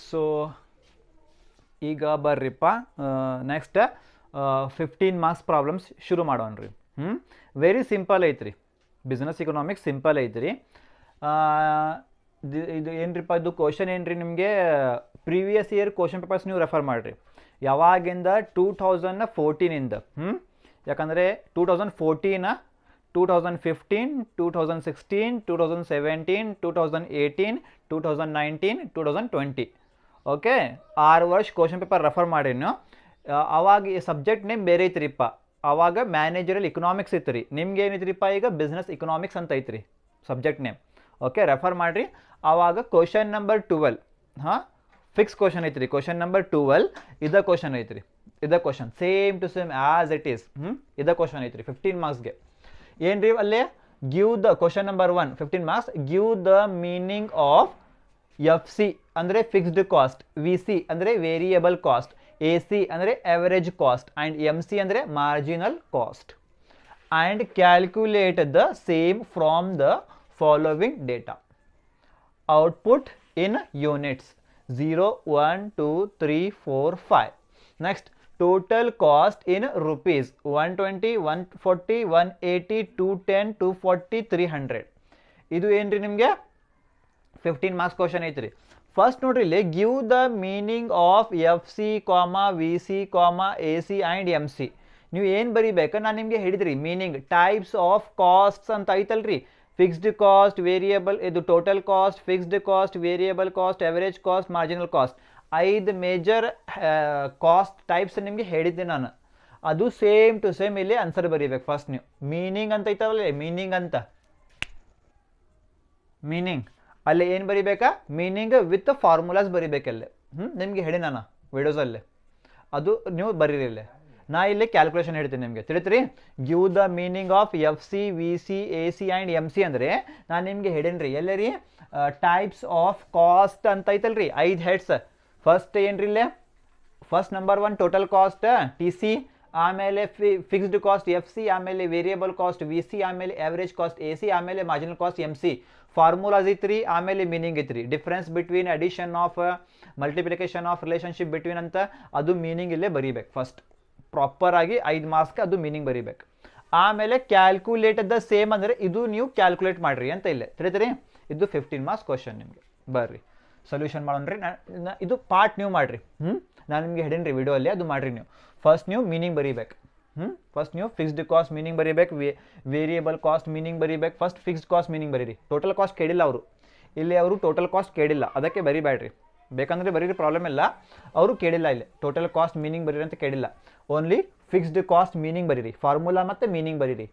So ಈಗ ಬರ್ರಿಪ್ಪ next 15 marks problems ಶುರು ಮಾಡೋಣ್ರಿ. Very simple ಐತ್ರಿ, ಬಿಸ್ನೆಸ್ ಇಕನಾಮಿಕ್ಸ್ ಸಿಂಪಲ್ ಐತ್ರಿ. ಇದು ಏನ್ರಿಪ್ಪ, ಇದು ಕ್ವಶನ್ ಏನ್ರಿ, ನಿಮಗೆ ಪ್ರೀವಿಯಸ್ ಇಯರ್ ಕ್ವಶನ್ ಪೇಪರ್ಸ್ ನೀವು ರೆಫರ್ ಮಾಡಿರಿ. ಯಾವಾಗಿಂದ 2014ಇಂದ, ಯಾಕಂದರೆ 2014, 2015, 2016, 2017, 2018, 2019, 2020 ಓಕೆ 6 ವರ್ಷ ಕ್ವಶನ್ ಪೇಪರ್ ರೆಫರ್ ಮಾಡಿನು. ಅವಾಗ ಈ ಸಬ್ಜೆಕ್ಟ್ ನೇಮ್ ಬೇರೆ ಐತ್ರಿಪ್ಪ. ಆವಾಗ ಮ್ಯಾನೇಜರಲ್ ಇಕನಾಮಿಕ್ಸ್ ಇತ್ತು ರೀ, ನಿಮ್ಗೆ ಏನೈತ್ರಿಪ್ಪ ಈಗ ಬಿಸ್ನೆಸ್ ಇಕನಾಮಿಕ್ಸ್ ಅಂತ ಐತ್ರಿ ಸಬ್ಜೆಕ್ಟ್ ನೇಮ್. ಓಕೆ, ರೆಫರ್ ಮಾಡಿರಿ. ಆವಾಗ ಕ್ವಶನ್ ನಂಬರ್ 12 ಫಿಕ್ಸ್ ಕ್ವಶನ್ ಐತ್ರಿ. ಕ್ವಶನ್ ನಂಬರ್ 12 ಇದ ಕ್ವಶನ್ ಐತ್ರಿ. ಇದ question same to same as it is. ಇದ ಕ್ವಶನ್ ಐತ್ರಿ 15 ಮಾರ್ಕ್ಸ್ಗೆ. ಏನ್ರಿ ಅಲ್ಲೇ give the question number 1 15 marks. Give the meaning of FC ಅಂದರೆ ಫಿಕ್ಸ್ಡ್ ಕಾಸ್ಟ್, VC ಅಂದರೆ ವೇರಿಯಬಲ್ ಕಾಸ್ಟ್, AC ಅಂದರೆ ಅವರೇಜ್ ಕಾಸ್ಟ್ ಆ್ಯಂಡ್ MC ಅಂದರೆ marginal cost, and calculate the same from the following data. Output in units 0, 1, 2, 3, 4, 5. Next total cost in rupees 120, 140, 180, 210, 240, 300. ಇದು ಏನ್ರಿ ನಿಮಗೆ 15 marks question ಐತ್ರಿ. First ನೋಡ್ರಿ ಇಲ್ಲಿ give the meaning of FC, VC, AC and MC. ನೀವು ಏನು ಬರೀಬೇಕು, ನಾನು ನಿಮಗೆ ಹೇಳಿದ್ರಿ ಮೀನಿಂಗ್. ಟೈಪ್ಸ್ ಆಫ್ ಕಾಸ್ಟ್ಸ್ ಅಂತ ಐತಲ್ರಿ, ಫಿಕ್ಸ್ಡ್ ಕಾಸ್ಟ್, ವೇರಿಯಬಲ್, ಇದು total cost, fixed cost, variable cost, average cost, marginal cost. 5 major cost types ನಿಮಗೆ ಹೇಳಿದ್ದೆ ನಾನು. ಅದು ಸೇಮ್ ಟು ಸೇಮ್ ಇಲ್ಲಿ ಆನ್ಸರ್ ಬರೀಬೇಕು. ಫಸ್ಟ್ ನೀವು ಮೀನಿಂಗ್ ಅಂತ ಐತವಲ್ಲ, ಮೀನಿಂಗ್ ಅಂತ, ಮೀನಿಂಗ್ ಅಲ್ಲಿ ಏನು ಬರೀಬೇಕಾ, ಮೀನಿಂಗ್ ವಿತ್ ಫಾರ್ಮುಲಾಸ್ ಬರೀಬೇಕಲ್ಲೇ. ನಿಮಗೆ ಹೇಳಿ ನಾನು ವಿಡಿಯೋಸಲ್ಲೇ, ಅದು ನೀವು ಬರೀರಿಲ್ಲೇ. ನಾ ಇಲ್ಲಿ ಕ್ಯಾಲ್ಕುಲೇಷನ್ ಹೇಳ್ತೀನಿ ನಿಮಗೆ, ತಿಳಿತ್ರಿ. Give the meaning of FC, VC, AC and MC ಅಂದರೆ ನಾನು ನಿಮಗೆ ಹೇಳೇನ್ರಿ ಎಲ್ಲರಿ. ಟೈಪ್ಸ್ ಆಫ್ ಕಾಸ್ಟ್ ಅಂತ ಐತಲ್ರಿ, 5 ಹೆಡ್ಸ್. ಫಸ್ಟ್ ಏನ್ರಿ ಇಲ್ಲೇ, first number 1 total cost TC, ಆಮೇಲೆ ಫಿಕ್ಸ್ಡ್ ಕಾಸ್ಟ್ FC, ಆಮೇಲೆ ವೇರಿಯಬಲ್ ಕಾಸ್ಟ್ VC, ಆಮೇಲೆ ಅವರೇಜ್ ಕಾಸ್ಟ್ AC, ಆಮೇಲೆ ಮಾರ್ಜಿನಲ್ ಕಾಸ್ಟ್ MC. ಫಾರ್ಮುಲಾಸ್ ಐತ್ರಿ, ಆಮೇಲೆ ಮೀನಿಂಗ್ ಐತ್ರಿ. Difference between addition of, multiplication of, relationship between ಅಂತ ಅದು ಮೀನಿಂಗ್ ಇಲ್ಲೇ ಬರೀಬೇಕು. ಫಸ್ಟ್ ಪ್ರಾಪರ್ ಆಗಿ 5 ಮಾರ್ಕ್ಸ್ಗೆ ಅದು ಮೀನಿಂಗ್ ಬರೀಬೇಕು. ಆಮೇಲೆ ಕ್ಯಾಲ್ಕುಲೇಟ್ ದ ಸೇಮ್ ಅಂದರೆ ಇದು ನೀವು ಕ್ಯಾಲ್ಕುಲೇಟ್ ಮಾಡಿರಿ ಅಂತ ಇಲ್ಲೇ, ತಿಳಿತೀರಿ. ಇದು 15 ಮಾರ್ಕ್ಸ್ ಕ್ವಶನ್ ನಿಮಗೆ. ಬರ್ರಿ ಸೊಲ್ಯೂಷನ್ ಮಾಡೋಣ್ರಿ. ಇದು ಪಾರ್ಟ್ ನೀವು ಮಾಡಿರಿ. ನಾನು ನಿಮಗೆ ಹೇಳೇನ್ರಿ ವಿಡಿಯೋ ಅದು ಮಾಡಿರಿ ನೀವು. ಫಸ್ಟ್ ನೀವು ಮೀನಿಂಗ್ ಬರೀಬೇಕು. ಫಸ್ಟ್ ನೀವು ಫಿಕ್ಸ್ಡ್ ಕಾಸ್ಟ್ ಮೀನಿಂಗ್ ಬರೀಬೇಕು, ವೇರಿಯಬಲ್ ಕಾಸ್ಟ್ ಮೀನಿಂಗ್ ಬರೀಬೇಕು. ಫಸ್ಟ್ ಫಿಕ್ಸ್ಡ್ ಕಾಸ್ಟ್ ಮೀನಿಂಗ್ ಬರೀರಿ. ಟೋಟಲ್ ಕಾಸ್ಟ್ ಕೇಳಿಲ್ಲ ಅವರು, ಇಲ್ಲಿ ಅವರು ಟೋಟಲ್ ಕಾಸ್ಟ್ ಕೇಳಿಲ್ಲ, ಅದಕ್ಕೆ ಬರಿಬೇಡ್ರಿ. ಬೇಕಂದರೆ ಬರೀರಿ, ಪ್ರಾಬ್ಲಮ್ ಇಲ್ಲ. ಅವರು ಕೇಳಿಲ್ಲ ಇಲ್ಲಿ ಟೋಟಲ್ ಕಾಸ್ಟ್ ಮೀನಿಂಗ್ ಬರೀರಿ ಅಂತ ಕೇಳಿಲ್ಲ. ಓನ್ಲಿ ಫಿಕ್ಸ್ಡ್ ಕಾಸ್ಟ್ ಮೀನಿಂಗ್ ಬರೀರಿ, ಫಾರ್ಮುಲಾ ಮತ್ತು ಮೀನಿಂಗ್ ಬರೀರಿ.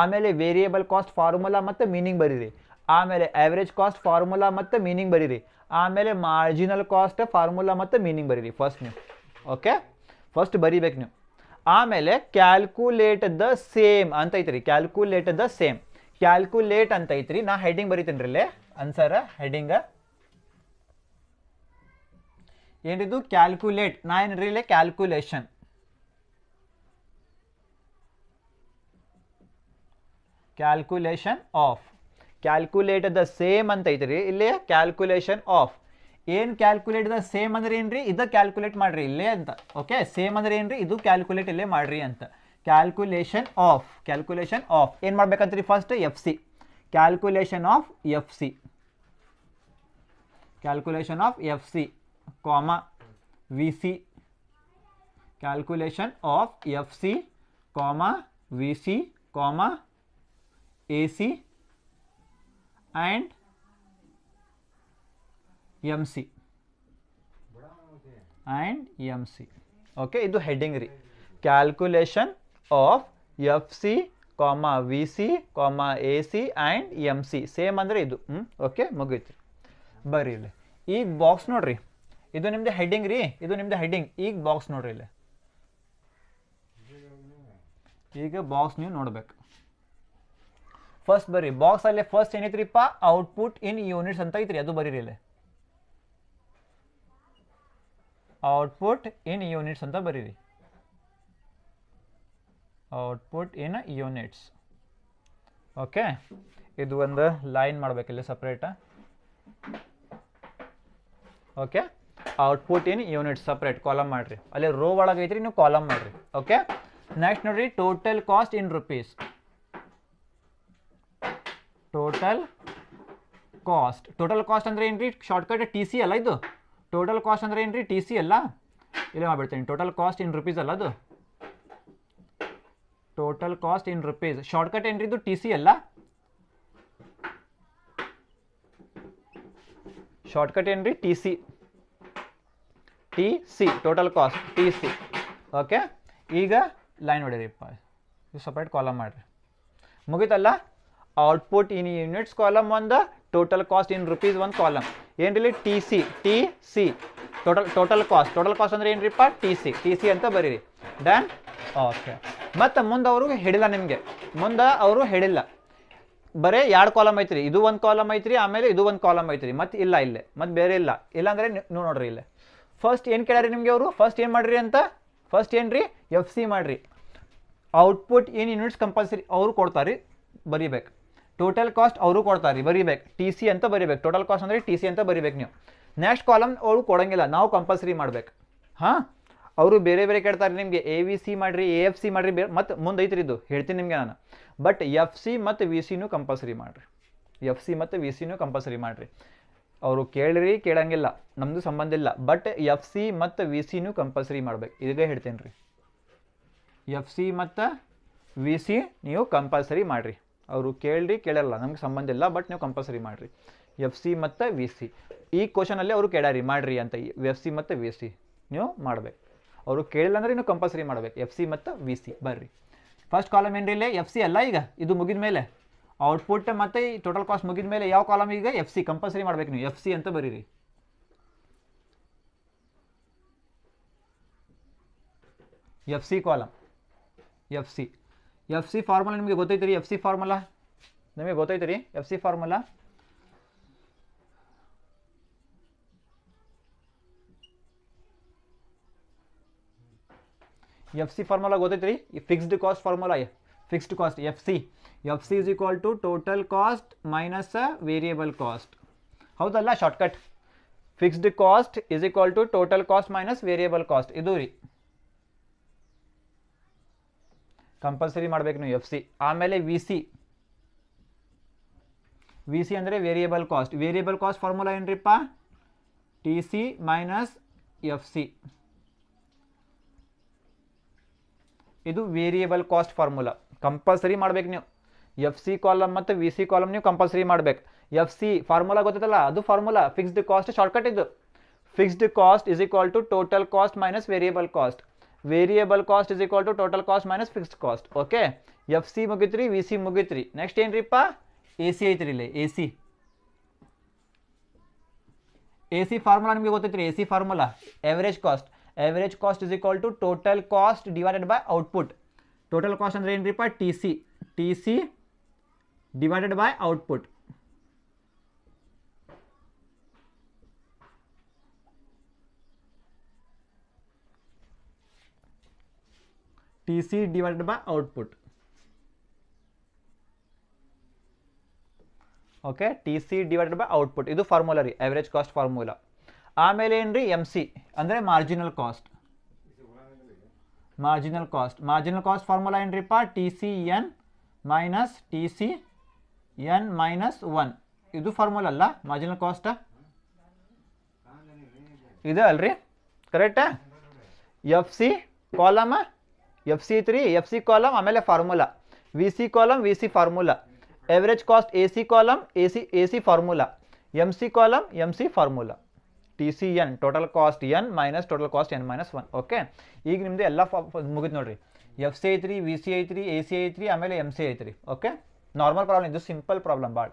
ಆಮೇಲೆ ವೇರಿಯಬಲ್ ಕಾಸ್ಟ್ ಫಾರ್ಮುಲಾ ಮತ್ತು ಮೀನಿಂಗ್ ಬರೀರಿ. ಆಮೇಲೆ ಆವ್ರೇಜ್ ಕಾಸ್ಟ್ ಫಾರ್ಮುಲಾ ಮತ್ತು ಮೀನಿಂಗ್ ಬರೀರಿ. ಆಮೇಲೆ ಮಾರ್ಜಿನಲ್ ಕಾಸ್ಟ್ ಫಾರ್ಮುಲಾ ಮತ್ತು ಮೀನಿಂಗ್ ಬರೀರಿ ಫಸ್ಟ್ ನೀವು. ಓಕೆ, ಫಸ್ಟ್ ಬರೀಬೇಕು ನೀವು. ಆಮೇಲೆ ಕ್ಯಾಲ್ಕುಲೇಟ್ ದ ಸೇಮ್ ಅಂತ ಐತ್ರಿ. ಕ್ಯಾಲ್ಕುಲೇಟ್ ದ ಸೇಮ್, ಕ್ಯಾಲ್ಕುಲೇಟ್ ಅಂತ ಐತ್ರಿ. ನಾ ಹೆಡ್ಡಿಂಗ್ ಬರೀತೀನಿ ರೀ ಇಲ್ಲೇ ಆನ್ಸರ್. ಹೆಡ್ಡಿಂಗ್ ಏನಿದು ಕ್ಯಾಲ್ಕುಲೇಟ್, ನಾ ಏನ್ರಿ ಇಲ್ಲೇ calculation. Calculation of, calculate the same ಅಂತ ಐತ್ರಿ ಇಲ್ಲಿ. ಕ್ಯಾಲ್ಕುಲೇಷನ್ ಆಫ್ ಏನು ಕ್ಯಾಲ್ಕುಲೇಟ್ ದ ಸೇಮ್ ಅಂದ್ರೆ ಏನ್ರಿ, ಇದು ಕ್ಯಾಲ್ಕುಲೇಟ್ ಮಾಡ್ರಿ ಇಲ್ಲೇ ಅಂತ. ಓಕೆ, ಸೇಮ್ ಅಂದ್ರೆ ಏನ್ರಿ, ಇದು ಕ್ಯಾಲ್ಕುಲೇಟ್ ಇಲ್ಲೇ ಮಾಡ್ರಿ ಅಂತ. ಕ್ಯಾಲ್ಕುಲೇಷನ್ ಆಫ್, ಕ್ಯಾಲ್ಕುಲೇಷನ್ ಆಫ್ ಏನು ಮಾಡ್ಬೇಕಂತ್ರಿ, first FC, calculation of FC, calculation of FC, VC, calculation of FC, VC, AC and MC and MC. Okay, ಇದು ಹೆಡ್ಡಿಂಗ್ ರೀ. Calculation of FC, VC, AC and MC. Same ಅಂದರೆ ಇದು. Okay, ಮುಗೀತು. ಬರ್ರಿ ಇಲ್ಲಿ ಈಗ ಬಾಕ್ಸ್ ನೋಡ್ರಿ. ಇದು ನಿಮ್ದು ಹೆಡ್ಡಿಂಗ್ ರೀ, ಇದು ನಿಮ್ದು ಹೆಡ್ಡಿಂಗ್. ಈಗ ಬಾಕ್ಸ್ ನೋಡ್ರಿ ಇಲ್ಲಿ. ಈಗ ಬಾಕ್ಸ್ ನೀವು ನೋಡ್ಬೇಕು. ಫಸ್ಟ್ ಬರ್ರಿ ಬಾಕ್ಸ್ ಅಲ್ಲೇ. ಫಸ್ಟ್ ಏನೈತ್ರಿಪ್ಪ, ಔಟ್ಪುಟ್ ಇನ್ ಯೂನಿಟ್ಸ್ ಅಂತ ಐತ್ರಿ, ಅದು ಬರೀರಿ ಇಲ್ಲಿ. ಔಟ್ಪುಟ್ ಇನ್ ಯೂನಿಟ್ಸ್ ಅಂತ ಬರೀರಿ. Output in units. ಓಕೆ, ಇದು ಒಂದು ಲೈನ್ ಮಾಡಬೇಕಿಲ್ಲ separate. Okay, output in unit separate column ಮಾಡಿರಿ, ಅಲ್ಲಿ ರೋ ಒಳಗೆ ಐತ್ರಿ ನೀವು ಕಾಲಮ್ ಮಾಡಿರಿ. ಓಕೆ, ನೆಕ್ಸ್ಟ್ ನೋಡಿರಿ total cost in rupees. Total cost ಅಂದರೆ ಏನು ರೀ, ಶಾರ್ಟ್ಕಟ್ ಟಿ ಸಿ ಅಲ್ಲ ಇದು. ಟೋಟಲ್ ಕಾಸ್ಟ್ ಅಂದರೆ ಏನು ರೀ, ಟಿ ಸಿ ಅಲ್ಲ, ಇಲ್ಲೇ ಮಾಡ್ಬಿಡ್ತೀನಿ. ಟೋಟಲ್ ಕಾಸ್ಟ್ ಇನ್ ರುಪೀಸ್ ಅಲ್ಲ ಅದು, total cost in rupees. Shortcut ಏನ್ರಿ ಇದು, ಟಿ ಸಿ ಅಲ್ಲ, ಶಾರ್ಟ್ಕಟ್ ಏನ್ರಿ T C. Total cost T C. Okay, ಈಗ ಲೈನ್ ಹೊಡಿರಿಪ್ಪ, ಇದು ಸಪ್ರೇಟ್ ಕಾಲಮ್ ಮಾಡಿರಿ, ಮುಗಿತಲ್ಲ. ಔಟ್ಪುಟ್ ಇನ್ ಯೂನಿಟ್ಸ್ ಕಾಲಮ್ ಒಂದು, ಟೋಟಲ್ ಕಾಸ್ಟ್ ಇನ್ ರುಪೀಸ್ ಒಂದು ಕಾಲಮ್. ಏನ್ರಿ ಟಿ ಸಿ ಟೋಟಲ್ ಕಾಸ್ಟ್ ಅಂದ್ರೆ ಏನ್ರಿಪ್ಪ, ಟಿ ಸಿ ಅಂತ ಬರೀರಿ. ಡನ್. ಓಕೆ, ಮತ್ತು ಮುಂದೆ ಅವರು ಹೇಳಿಲ್ಲ ನಿಮಗೆ, ಬರೀ 2 ಕಾಲಮ್ ಐತ್ರಿ, ಇದು ಒಂದು ಕಾಲಮ್ ಐತ್ರಿ, ಆಮೇಲೆ ಇದು ಒಂದು ಕಾಲಮ್ ಐತ್ರಿ, ಮತ್ತು ಇಲ್ಲ ಇಲ್ಲೇ ಮತ್ತು ಬೇರೆ ಇಲ್ಲ ಅಂದರೆ ನೀವು ನೋಡ್ರಿ ಇಲ್ಲೇ. ಫಸ್ಟ್ ಏನು ಕೇಳ್ಯಾರಿ ನಿಮಗೆ ಅವರು, ಫಸ್ಟ್ ಏನು ಮಾಡ್ರಿ ಅಂತ, ಫಸ್ಟ್ ಏನು ರೀ, ಎಫ್ ಸಿ ಮಾಡಿರಿ. ಔಟ್ಪುಟ್ ಇನ್ ಯೂನಿಟ್ಸ್ ಕಂಪಲ್ಸರಿ ಅವರು ಕೊಡ್ತಾರೆ, ಬರೀಬೇಕು. ಟೋಟಲ್ ಕಾಸ್ಟ್ ಅವರು ಕೊಡ್ತಾರೆ, ಬರೀಬೇಕು. ಟಿ ಸಿ ಅಂತ ಬರೀಬೇಕು, ಟೋಟಲ್ ಕಾಸ್ಟ್ ಅಂದರೆ ಟಿ ಸಿ ಅಂತ ಬರೀಬೇಕು ನೀವು. ನೆಕ್ಸ್ಟ್ ಕಾಲಮ್ ಅವರು ಕೊಡೋಂಗಿಲ್ಲ, ನಾವು ಕಂಪಲ್ಸರಿ ಮಾಡ್ಬೇಕು. ಹಾಂ, ಅವರು ಬೇರೆ ಕೇಳ್ತಾರೆ ನಿಮಗೆ, ಎ ವಿ ಸಿ ಮಾಡಿರಿ, ಎ ಎಫ್ ಸಿ ಮಾಡಿರಿ, ಮತ್ತು ಮುಂದೆ ಐತ್ರಿ ಇದು ಹೇಳ್ತೀನಿ ನಿಮಗೆ ನಾನು. ಬಟ್ ಎಫ್ ಸಿ ಮತ್ತು ವಿ ಸಿನೂ ಕಂಪಲ್ಸರಿ ಮಾಡಿರಿ. ಅವರು ಕೇಳಂಗಿಲ್ಲ, ನಮ್ಮದು ಸಂಬಂಧ ಇಲ್ಲ. ಬಟ್ ಎಫ್ ಸಿ ಮತ್ತು ವಿ ಸಿನೂ ಕಂಪಲ್ಸರಿ ಮಾಡ್ಬೇಕು, ಇದೇ ಹೇಳ್ತೇನೆ ರೀ. ಎಫ್ ಸಿ ಮತ್ತು ವಿ ಸಿ ನೀವು ಕಂಪಲ್ಸರಿ ಮಾಡಿರಿ. ಅವರು ಕೇಳಲ್ಲ, ನಮ್ಗೆ ಸಂಬಂಧ ಇಲ್ಲ, ಬಟ್ ನೀವು ಕಂಪಲ್ಸರಿ ಮಾಡಿರಿ. ಎಫ್ ಸಿ ಮತ್ತು ವಿ ಸಿ ಈ ಕ್ವಶನಲ್ಲಿ ಅವರು ಕೇಳ್ಯಾರಿ ಮಾಡಿರಿ ಅಂತ. ಎಫ್ ಸಿ ಮತ್ತು ವಿ ಸಿ ನೀವು ಮಾಡಬೇಕು. ಅವರು ಕೇಳಿಲ್ಲ ಅಂದರೆ ನೀವು ಕಂಪಲ್ಸರಿ ಮಾಡಬೇಕು, ಎಫ್ ಸಿ ಮತ್ತು ವಿ ಸಿ. ಬರ್ರಿ, ಫಸ್ಟ್ ಕಾಲಮ್ ಏನ್ರಿ ಇಲ್ಲೇ ಎಫ್ ಸಿ ಅಲ್ಲ, ಈಗ ಇದು ಮುಗಿದ ಮೇಲೆ ಔಟ್ಪುಟ್ ಮತ್ತು ಈ ಟೋಟಲ್ ಕಾಸ್ಟ್ ಮುಗಿದ ಮೇಲೆ ಯಾವ ಕಾಲಮ್ ಈಗ ಎಫ್ ಸಿ ಕಂಪಲ್ಸರಿ ಮಾಡ್ಬೇಕು ನೀವು, ಎಫ್ ಸಿ ಅಂತ ಬರೀರಿ. F C column, F C formula ನಿಮಗೆ ಗೊತ್ತೈತಿ ರೀ. ಎಫ್ ಸಿ ಫಾರ್ಮುಲಾ ನಿಮಗೆ ಗೊತ್ತೈತಿ ರೀ, ಎಫ್ ಸಿ ಫಾರ್ಮುಲಾ ಗೊತ್ತೈತಿ ರೀ. ಈ fixed cost formula, fixed cost F C is equal to total cost minus variable cost. ಹೌದಲ್ಲ, shortcut. Fixed cost is equal to total cost minus variable cost, ಇದು ರೀ compulsory ಮಾಡ್ಬೇಕು ನೀವು ಎಫ್ ಸಿ. ಆಮೇಲೆ V C ಅಂದರೆ variable cost formula ಏನ್ರಿಪ್ಪ, T C minus F C. ಇದು variable cost formula compulsory ಮಾಡ್ಬೇಕು ನೀವು. ಎಫ್ ಸಿ ಕಾಲಮ್ ಮತ್ತು ವಿ ಸಿ ಕಾಲಮ್ ನೀವು ಕಂಪಲ್ಸರಿ ಮಾಡ್ಬೇಕು. ಎಫ್ ಸಿ ಫಾರ್ಮುಲಾ ಗೊತ್ತೈತಲ್ಲ, ಅದು ಫಾರ್ಮುಲಾ ಫಿಕ್ಸ್ಡ್ ಕಾಸ್ಟ್ ಶಾರ್ಟ್ಕಟ್. ಇದು fixed cost is equal to total cost minus variable cost. Variable cost is equal to total cost minus fixed cost. Okay, F C ಮುಗಿತ್ರಿ, V C ಮುಗಿತ್ರಿ. Next ಏನ್ರಿಪ್ಪ, A C ಐತ್ರಿ ಇಲ್ಲಿ. A C formula ನಿಮಗೆ ಗೊತ್ತೈತ್ರಿ. A C formula average cost is equal to total cost divided by output. Total cost ಅಂದರೆ ಏನ್ರಿಪ್ಪ, T C divided by output. T C divided by output. Okay, T C divided by output, ಇದು formula ರೀ, average cost formula. ಆಮೇಲೆ ಏನ್ರಿ, M C ಅಂದರೆ marginal cost formula ಏನ್ರಿಪ್ಪ, T C N minus T C N minus 1. ಇದು formula ಅಲ್ಲ, marginal cost ಇದೆ ಅಲ್ರಿ, ಕರೆಕ್ಟಾ. F C column, F C ಐತ್ರಿ, ಎಫ್ ಸಿ ಕಾಲಮ್ ಆಮೇಲೆ formula. V C column, V C formula. Average cost A C column, A C formula. M C column, M C formula. T C N total cost N minus total cost N minus 1. Okay, ಈಗ ನಿಮ್ಮದು ಎಲ್ಲ ಮುಗಿದು ನೋಡ್ರಿ. F C ಐತ್ರಿ, V C ಐತ್ರಿ, A C ಐತ್ರಿ, ಆಮೇಲೆ M C ಐತ್ರಿ. ಓಕೆ, ನಾರ್ಮಲ್ ಪ್ರಾಬ್ಲಮ್ ಇದು, ಸಿಂಪಲ್ ಪ್ರಾಬ್ಲಮ್ ಭಾಳ.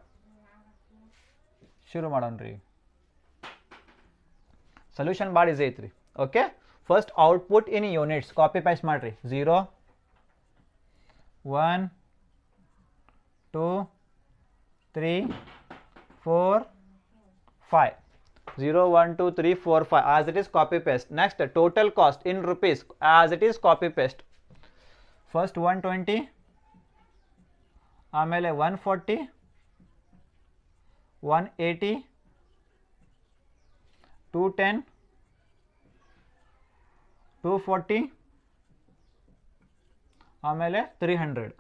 ಶುರು ಮಾಡೋಣ್ರಿ. ಸೊಲ್ಯೂಷನ್ ಭಾಳ ಈಸಿ ಐತ್ರಿ. Okay, first output in units copy paste ಮಾಡಿರಿ. 0 1 2 3 4 5. 0 1 2 3 4 5 as it is copy paste. Next, total cost in rupees as it is copy paste. First 120, ಆಮೇಲೆ 140, 180, 210, 240 ಆಮೇಲೆ 300.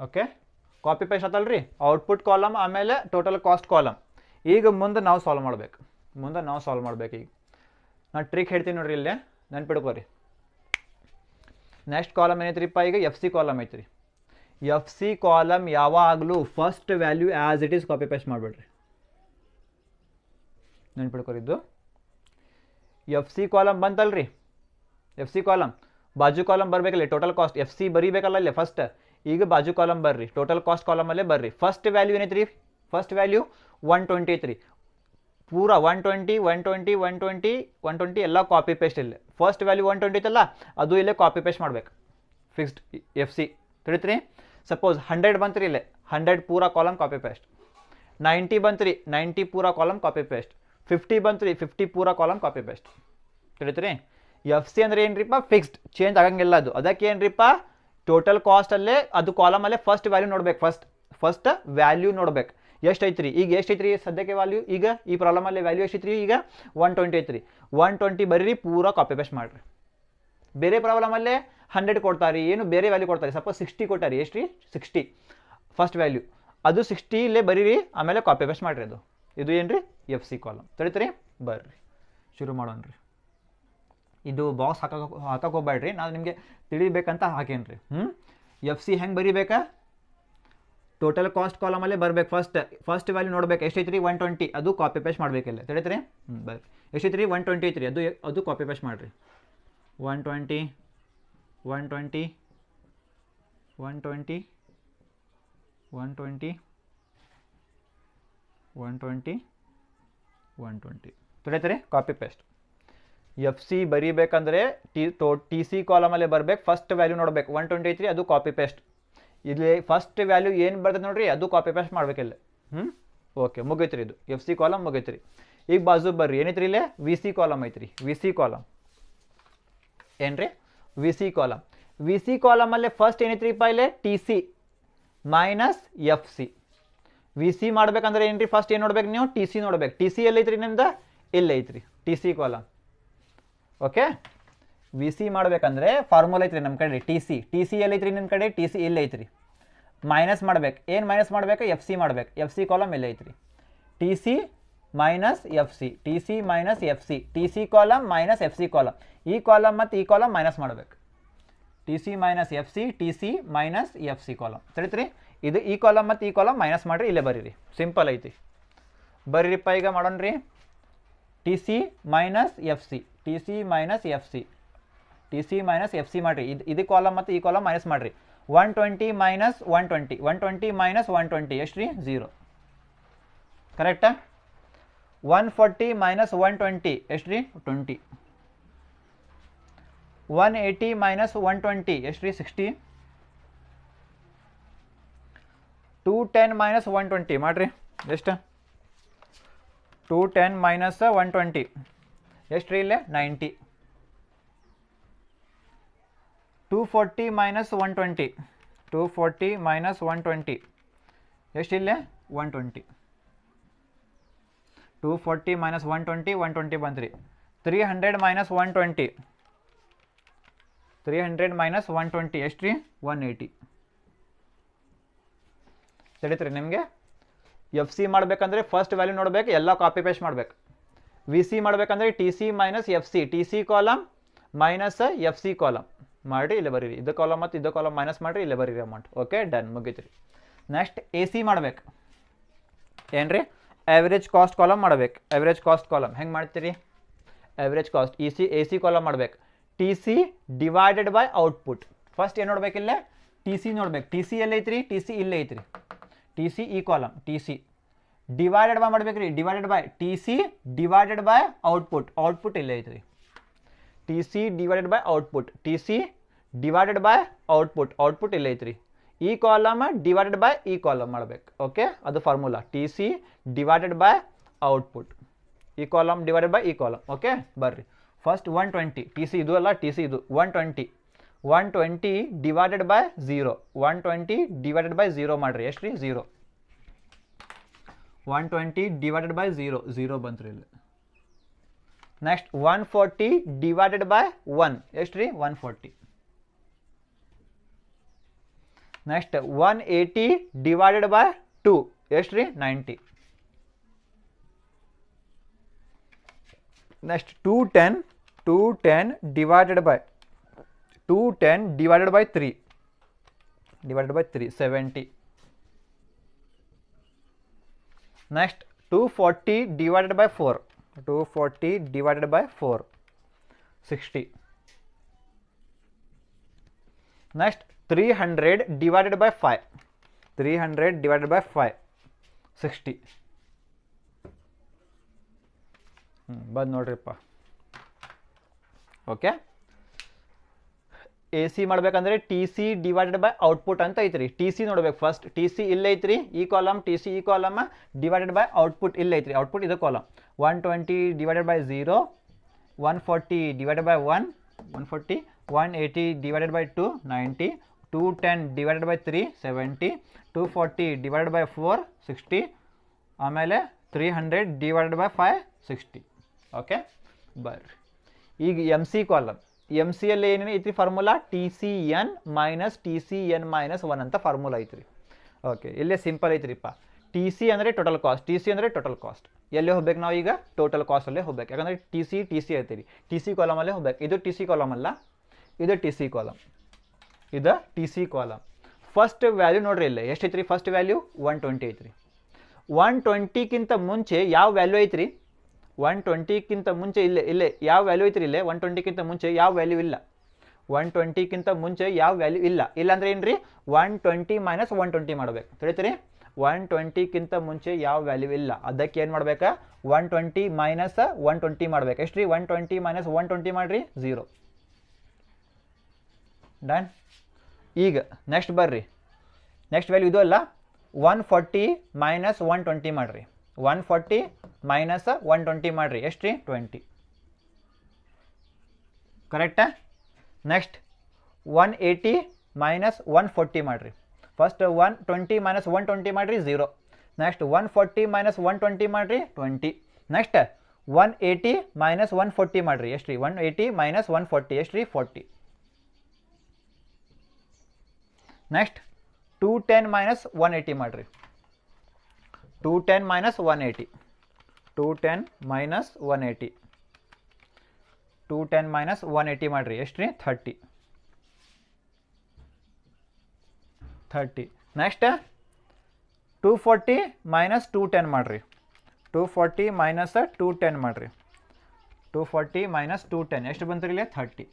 ಓಕೆ, ಕಾಪಿ ಪೇಸ್ಟ್ ಆತಲ್ರಿ ಔಟ್ಪುಟ್ ಕಾಲಮ್ ಆಮೇಲೆ ಟೋಟಲ್ ಕಾಸ್ಟ್ ಕಾಲಮ್. ಈಗ ಮುಂದೆ ನಾವು solve ಮಾಡ್ಬೇಕು. ಈಗ ನಾನು ಟ್ರಿಕ್ ಹೇಳ್ತೀನಿ ನೋಡ್ರಿ, ಇಲ್ಲೇ ನೆನ್ಪಿಡ್ಕೋರಿ. ನೆಕ್ಸ್ಟ್ ಕಾಲಮ್ ಏನೈತ್ರಿಪ್ಪ, ಈಗ ಎಫ್ ಸಿ ಕಾಲಮ್ ಐತ್ರಿ. ಎಫ್ ಸಿ ಕಾಲಮ್ ಯಾವಾಗಲೂ first value as it is copy paste ಮಾಡಿಬಿಡ್ರಿ. ನೆನ್ಪಿಡ್ಕೋರಿದ್ದು ಎಫ್ ಸಿ ಕಾಲಮ್ ಬಂತಲ್ರಿ, ಎಫ್ ಸಿ ಕಾಲಮ್ ಬಾಜು ಕಾಲಮ್ ಬರಬೇಕಲ್ಲ, ಟೋಟಲ್ ಕಾಸ್ಟ್ ಎಫ್ ಸಿ ಬರೀಬೇಕಲ್ಲ ಇಲ್ಲೇ ಫಸ್ಟ್. ಈಗ ಬಾಜು ಕಾಲಮ್ ಬರ್ರಿ, ಟೋಟಲ್ ಕಾಸ್ಟ್ ಕಾಲಮಲ್ಲೇ ಬರ್ರಿ. ಫಸ್ಟ್ ವ್ಯಾಲ್ಯೂ ಏನೈತ್ರಿ, ಫಸ್ಟ್ ವ್ಯಾಲ್ಯೂ 120 ಐತ್ರಿ. ಪೂರಾ 120 ಎಲ್ಲ ಕಾಪಿ ಪೇಸ್ಟ್ ಇಲ್ಲೇ. ಫಸ್ಟ್ ವ್ಯಾಲ್ಯೂ 120 ಐತಲ್ಲ, ಅದು ಇಲ್ಲೇ ಕಾಪಿ ಪೇಸ್ಟ್ ಮಾಡ್ಬೇಕು. ಫಿಕ್ಸ್ಡ್ ಎಫ್ ಸಿ ತಿಳಿತ್ರಿ. ಸಪೋಸ್ 100 ಬಂತ್ರಿ, ಇಲ್ಲೇ 100 ಪೂರಾ ಕಾಲಮ್ ಕಾಪಿ ಪೇಸ್ಟ್. 90 ಬಂತ್ರಿ, 90 ಪೂರಾ ಕಾಲಮ್ ಕಾಪಿ ಪೇಸ್ಟ್. 50 ಬಂತ್ರಿ, 50 ಪೂರಾ ಕಾಲಮ್ ಕಾಪಿ ಪೇಸ್ಟ್. ತಿಳಿತ್ರಿ. ಎಫ್ ಸಿ ಅಂದ್ರೆ ಏನ್ರಿಪ್ಪ, ಫಿಕ್ಸ್ಡ್, ಚೇಂಜ್ ಆಗಂಗಿಲ್ಲ ಅದು. ಅದಕ್ಕೆ ಏನ್ರಿಪ್ಪ, ಟೋಟಲ್ ಕಾಸ್ಟಲ್ಲೇ ಅದು ಕಾಲಮಲ್ಲೇ ಫಸ್ಟ್ ವ್ಯಾಲ್ಯೂ ನೋಡ್ಬೇಕು. ಫಸ್ಟ್ ವ್ಯಾಲ್ಯೂ ನೋಡ್ಬೇಕು ಎಷ್ಟು ಐತ್ರಿ. ಈಗ ಎಷ್ಟು ಐತ್ರಿ ಸದ್ಯಕ್ಕೆ ವ್ಯಾಲ್ಯೂ, ಈಗ ಈ ಪ್ರಾಬ್ಲಮಲ್ಲಿ ವ್ಯಾಲ್ಯೂ ಎಷ್ಟು ಐತ್ರಿ, ಈಗ 120 ಐತ್ರಿ. 120 ಬರ್ರಿ, ಪೂರಾ ಕಾಪಿ ಪೇಸ್ಟ್ ಮಾಡಿರಿ. ಬೇರೆ ಪ್ರಾಬ್ಲಮಲ್ಲೇ 100 ಕೊಡ್ತಾರೆ, ಏನು ಬೇರೆ ವ್ಯಾಲ್ಯೂ ಕೊಡ್ತಾರೆ. ಸಪೋಸ್ 60 ಕೊಟ್ಟಾರಿ, ಎಷ್ಟು ರೀ 60 ಫಸ್ಟ್ ವ್ಯಾಲ್ಯೂ, ಅದು 60 ಇಲ್ಲೇ ಬರೀರಿ, ಆಮೇಲೆ ಕಾಪಿ ಪೇಸ್ಟ್ ಮಾಡಿರಿ. ಇದು ಏನು ರೀ ಎಫ್ ಸಿ ಕಾಲಮ್. ತಿಳಿತ್ರಿ. ಬರ್ರಿ ಶುರು ಮಾಡೋಣ. ಇದು ಬಾಕ್ಸ್ ಹಾಕಕ್ಕೆ ಹೋಗ್ಬೇಡ್ರಿ, ನಾನು ನಿಮಗೆ ತಿಳಿಬೇಕಂತ ಹಾಕೇನ್ರಿ. ಎಫ್ ಸಿ ಹೆಂಗೆ ಬರೀಬೇಕಾ, ಟೋಟಲ್ ಕಾಸ್ಟ್ ಕಾಲಮಲ್ಲೇ ಬರ್ಬೇಕು. ಫಸ್ಟ್ ವ್ಯಾಲ್ಯೂ ನೋಡ್ಬೇಕು, ಎಷ್ಟೈತ್ರಿ 120, ಅದು ಕಾಪಿ ಪೇಸ್ಟ್ ಮಾಡ್ಬೇಕಿಲ್ಲ. ತಿಳಿತ್ರಿ. ಬರ್ರಿ ಎಷ್ಟೈತ್ರಿ 120 ಐತ್ರಿ, ಅದು ಕಾಪಿ ಪೇಸ್ಟ್ ಮಾಡಿರಿ. 120 120 120 120 120 120 ತಿಳಿತ್ರಿ. Copy paste. ಎಫ್ ಸಿ ಬರೀಬೇಕಂದ್ರೆ ಟಿ ಸಿ ಕಾಲಮಲ್ಲೇ ಬರ್ಬೇಕು. ಫಸ್ಟ್ ವ್ಯಾಲ್ಯೂ ನೋಡ್ಬೇಕು, 120 ಐತ್ರಿ, ಅದು ಕಾಪಿ ಪೇಸ್ಟ್. ಇಲ್ಲಿ ಫಸ್ಟ್ ವ್ಯಾಲ್ಯೂ ಏನು ಬರ್ತದೆ ನೋಡ್ರಿ, ಅದು ಕಾಪಿ ಪೇಸ್ಟ್ ಮಾಡ್ಬೇಕಿಲ್ಲ. ಓಕೆ, ಮುಗೈತ್ರಿ. ಇದು ಎಫ್ ಸಿ ಕಾಲಮ್ ಮುಗೈತ್ರಿ. ಈಗ ಬಾಜು ಬರ್ರಿ, ಏನೈತ್ರಿ ಇಲ್ಲೇ ವಿ ಸಿ ಕಾಲಮ್ ಐತ್ರಿ. ವಿ ಸಿ ಕಾಲಮ್ ಏನ್ರಿ, V C column. V C ಕಾಲಮಲ್ಲೇ ಫಸ್ಟ್ ಏನೈತ್ರಿಪ್ಪ, ಇಲ್ಲೇ T C minus F C. V C ಮಾಡ್ಬೇಕಂದ್ರೆ ಏನ್ರಿ, ಫಸ್ಟ್ ಏನು ನೋಡ್ಬೇಕು ನೀವು, ಟಿ ಸಿ ನೋಡ್ಬೇಕು. ಟಿ ಸಿ ಎಲ್ಲೈತ್ರಿ ನಿಮ್ದು, ಇಲ್ಲೈತ್ರಿ T C column. Okay, V C ಮಾಡ್ಬೇಕಂದ್ರೆ ಫಾರ್ಮುಲಾ ಐತ್ರಿ ನಮ್ಮ ಕಡೆ, ಟಿ ಸಿ ಎಲ್ಲೈತ್ರಿ ನಿಮ್ಮ ಕಡೆ, ಟಿ ಸಿ ಎಲ್ಲೈತ್ರಿ. ಮೈನಸ್ ಮಾಡ್ಬೇಕು, ಏನು ಮೈನಸ್ ಮಾಡ್ಬೇಕು, ಎಫ್ ಸಿ ಮಾಡ್ಬೇಕು. ಎಫ್ ಸಿ ಕಾಲಮ್ ಎಲ್ಲೈತ್ರಿ, T C minus F C, T C minus F C, T C column minus F C column. ಈ ಕಾಲಮ್ ಮತ್ತು ಈ ಕಾಲಮ್ ಮೈನಸ್ ಮಾಡ್ಬೇಕು. T C minus F C, T C minus F C column. ತಿಳಿತ್ರಿ. ಇದು ಈ column ಮತ್ತು ಈ column minus ಮಾಡಿರಿ, ಇಲ್ಲೇ ಬರೀರಿ. ಸಿಂಪಲ್ ಐತಿ. ಬರೀರಿಪ್ಪ, ಈಗ ಮಾಡೋಣ. T C minus F C, T C minus F C, T C minus F C ಮಾಡಿರಿ. ಇದು ಕಾಲಮ್ ಮತ್ತು ಈ ಕಾಲಮ್ ಮೈನಸ್ ಮಾಡಿರಿ. 120 ಮೈನಸ್ 120, 120 ಮೈನಸ್ 120 ಎಷ್ಟು ರೀ, 0. ಕರೆಕ್ಟಾ. 140 ಮೈನಸ್ 120 ಎಷ್ಟು ರೀ, 20. 180 ಮೈನಸ್ 120 ಎಷ್ಟು ರೀ, 60. 210 ಮೈನಸ್ 120 ಮಾಡಿರಿ, ಎಷ್ಟು, 210 ಮೈನಸ್ 120 ಎಷ್ಟು ರೀ, ಇಲ್ಲೇ 90. 240 minus 120, 240 minus 120 ಎಷ್ಟಿಲ್ಲೇ 120. 240 minus 120, 120 ಬಂತ್ರಿ. 300 minus 120, 300 minus 120 ಎಷ್ಟು ರೀ, 180. ತಿಳಿತ್ರಿ ನಿಮಗೆ. ಎಫ್ ಸಿ ಮಾಡಬೇಕಂದ್ರೆ ಫಸ್ಟ್ ವ್ಯಾಲ್ಯೂ ನೋಡ್ಬೇಕು, ಎಲ್ಲ ಕಾಪಿ ಪೇಸ್ಟ್ ಮಾಡ್ಬೇಕು. ವಿ ಸಿ ಮಾಡಬೇಕಂದ್ರೆ T C minus F C, T C column minus F C column ಮಾಡಿರಿ, ಇಲ್ಲೇ ಬರೀರಿ. ಇದು ಕಾಲಮ್ ಮತ್ತು ಇದು ಕಾಲಮ್ ಮೈನಸ್ ಮಾಡಿರಿ, ಇಲ್ಲೇ ಬರೀರಿ ಅಮೌಂಟ್. ಓಕೆ, ಡನ್, ಮುಗೀತ್ರಿ. ನೆಕ್ಸ್ಟ್ ಎ ಸಿ ಮಾಡ್ಬೇಕು. ಏನ್ರಿ, ಆವ್ರೇಜ್ ಕಾಸ್ಟ್ ಕಾಲಮ್ ಮಾಡ್ಬೇಕು. ಆವ್ರೇಜ್ ಕಾಸ್ಟ್ ಕಾಲಮ್ ಹೆಂಗೆ ಮಾಡ್ತೀರಿ, average cost A C column ಮಾಡ್ಬೇಕು. T C divided by output. First ಏನು ನೋಡ್ಬೇಕಿಲ್ಲ, ಟಿ ಸಿ ನೋಡ್ಬೇಕು. ಟಿ ಸಿ ಎಲ್ಲೈತ್ರಿ, ಟಿ ಸಿ ಇಲ್ಲೇ ಐತ್ರಿ. ಟಿ ಸಿ ಈ column, T C divided by ಮಾಡ್ಬೇಕು ರೀ, divided by T C divided by output. Output ಇಲ್ಲೇ ಐತ್ರಿ. T C divided by output, T C divided by output. Output ಇಲ್ಲೇ ಐತ್ರಿ. ಈ ಕಾಲಮ್ ಡಿವೈಡೆಡ್ ಬೈ ಈ ಕಾಲಮ್ ಮಾಡ್ಬೇಕು. ಓಕೆ, ಅದು formula. T C divided by output, ಈ ಕಾಲಮ್ ಡಿವೈಡೆಡ್ ಬೈ ಈ ಕಾಲಮ್. ಓಕೆ, ಬರ್ರಿ. ಫಸ್ಟ್ 120, ಟಿ ಸಿ ಇದು ಅಲ್ಲ, ಟಿ ಸಿ ಇದು 120 ಡಿವೈಡೆಡ್ ಬೈ 0, 120 ಡಿವೈಡೆಡ್ ಬೈ 0 ಮಾಡಿರಿ. ಎಷ್ಟು ರೀ, 0. 120 ಡಿವೈಡೆಡ್ ಬೈ 0 ಬಂತ್ರಿ ಇಲ್ಲಿ. ನೆಕ್ಸ್ಟ್ 140 ಡಿವೈಡೆಡ್ ಬೈ 1 ಎಷ್ಟು ರೀ 140. ನೆಕ್ಸ್ಟ್ 180 ಡಿವೈಡೆಡ್ ಬೈ 2 ಎಷ್ಟು ರೀ 90. Next 210 divided by 3 70. Next 240 divided by 4 60. Next 300 divided by 5 60. ಬಂದು ನೋಡ್ರಿಪ್ಪ. ಓಕೆ, ಎ ಸಿ ಮಾಡ್ಬೇಕಂದ್ರೆ T C divided by output ಅಂತ ಐತ್ರಿ. ಟಿ ಸಿ ನೋಡ್ಬೇಕು ಫಸ್ಟ್. ಟಿ ಸಿ ಇಲ್ಲೇ ಐತ್ರಿ, ಈ ಕಾಲಮ್ ಟಿ ಸಿ ಈ ಕಾಲಮ್ ಡಿವೈಡೆಡ್ ಬೈ ಔಟ್ಪುಟ್ ಇಲ್ಲೇ ಐತ್ರಿ. ಔಟ್ಪುಟ್ ಇದು column. 120 divided by 0, 140 divided by 1 140, 180 divided by 2 90, 210 divided by 3 70, 240 divided by 4 60, ಆಮೇಲೆ 300 ಡಿವೈಡೆಡ್ ಬೈ 5 60. ಓಕೆ, ಬರ್ರಿ ಈಗ ಎಮ್ ಸಿ ಕಾಲಮ್. ಎಮ್ ಸಿಯಲ್ಲಿ ಏನೇನು ಐತ್ರಿ formula? T C N minus T C N minus 1 ಅಂತ ಫಾರ್ಮುಲಾ ಐತ್ರಿ. ಓಕೆ, ಇಲ್ಲೇ ಸಿಂಪಲ್ ಐತ್ರಿಪ್ಪ. ಟಿ ಸಿ ಅಂದರೆ ಟೋಟಲ್ ಕಾಸ್ಟ್, ಟಿ ಸಿ ಅಂದರೆ ಟೋಟಲ್ ಕಾಸ್ಟ್. ಎಲ್ಲೇ ಹೋಗ್ಬೇಕು ನಾವು ಈಗ? ಟೋಟಲ್ ಕಾಸ್ಟಲ್ಲೇ ಹೋಗ್ಬೇಕು. ಯಾಕಂದರೆ ಟಿ ಸಿ ಐತಿರಿ, ಟಿ ಸಿ ಕಾಲಮಲ್ಲೇ ಹೋಗ್ಬೇಕು. ಇದು ಟಿ ಸಿ ಕಾಲಮ್ ಅಲ್ಲ, ಇದು ಟಿ ಸಿ ಕಾಲಮ್, ಇದು T C column. First value ನೋಡ್ರಿ, ಇಲ್ಲೇ ಎಷ್ಟು ಐತ್ರಿ? ಫಸ್ಟ್ ವ್ಯಾಲ್ಯೂ 120 ಐತ್ರಿ. 120ಕ್ಕಿಂತ ಮುಂಚೆ ಯಾವ ವ್ಯಾಲ್ಯೂ ಐತ್ರಿ? 120ಕ್ಕಿಂತ ಮುಂಚೆ ಇಲ್ಲೇ ಯಾವ ವ್ಯಾಲ್ಯೂ ಐತ್ರಿ? ಇಲ್ಲೇ 120ಕ್ಕಿಂತ ಮುಂಚೆ ಯಾವ ವ್ಯಾಲ್ಯೂ ಇಲ್ಲ. 120ಕ್ಕಿಂತ ಮುಂಚೆ ಯಾವ ವ್ಯಾಲ್ಯೂ ಇಲ್ಲ. ಇಲ್ಲಾಂದ್ರೆ ಏನು ರೀ? 120 ಮೈನಸ್ 120 ಮಾಡ್ಬೇಕು. ತಿಳಿತೀರಿ? 120ಕ್ಕಿಂತ ಮುಂಚೆ ಯಾವ ವ್ಯಾಲ್ಯೂ ಇಲ್ಲ. ಅದಕ್ಕೆ ಏನು ಮಾಡ್ಬೇಕಾ? 120 ಮೈನಸ್ 120 ಮಾಡ್ಬೇಕು. ಎಷ್ಟು ರೀ? 120 ಮೈನಸ್ 120 ಮಾಡಿರಿ 0. ಡನ್. ಈಗ ನೆಕ್ಸ್ಟ್ ಬರ್ರಿ, ನೆಕ್ಸ್ಟ್ ವ್ಯಾಲ್ಯೂ ಇದು ಅಲ್ಲ, 140 ಮೈನಸ್ 120 ಮಾಡಿರಿ. 140 ಮೈನಸ್ 120 ಮಾಡಿರಿ. ಎಷ್ಟು ರೀ? 20. ಕರೆಕ್ಟಾ? ನೆಕ್ಸ್ಟ್ 180 ಮೈನಸ್ 140 ಮಾಡಿರಿ. ಫಸ್ಟ್ 120 ಮೈನಸ್ 120 ಮಾಡಿರಿ 0. ನೆಕ್ಸ್ಟ್ 140 ಮೈನಸ್ 120 ಮಾಡಿರಿ 20. ನೆಕ್ಸ್ಟ್ 180 ಮೈನಸ್ 140 ಮಾಡಿರಿ. ಎಷ್ಟು ರೀ? 180 ಮೈನಸ್ 140 ಎಷ್ಟು ರೀ? 40. ನೆಕ್ಸ್ಟ್ 210 ಮೈನಸ್ 180 ಮಾಡಿರಿ. 210 ಮೈನಸ್ 180, 210 ಮೈನಸ್ 180, 210 ಮೈನಸ್ 180 ಮಾಡಿರಿ. ಎಷ್ಟು ರೀ? 30. ನೆಕ್ಸ್ಟ್ 240 ಮೈನಸ್ 210 ಮಾಡಿರಿ. 240 ಮೈನಸ್ 210 ಮಾಡಿರಿ. 240 ಮೈನಸ್ 210 ಎಷ್ಟು ಬಂತು ರೀ? ಇಲ್ಲಿ 30.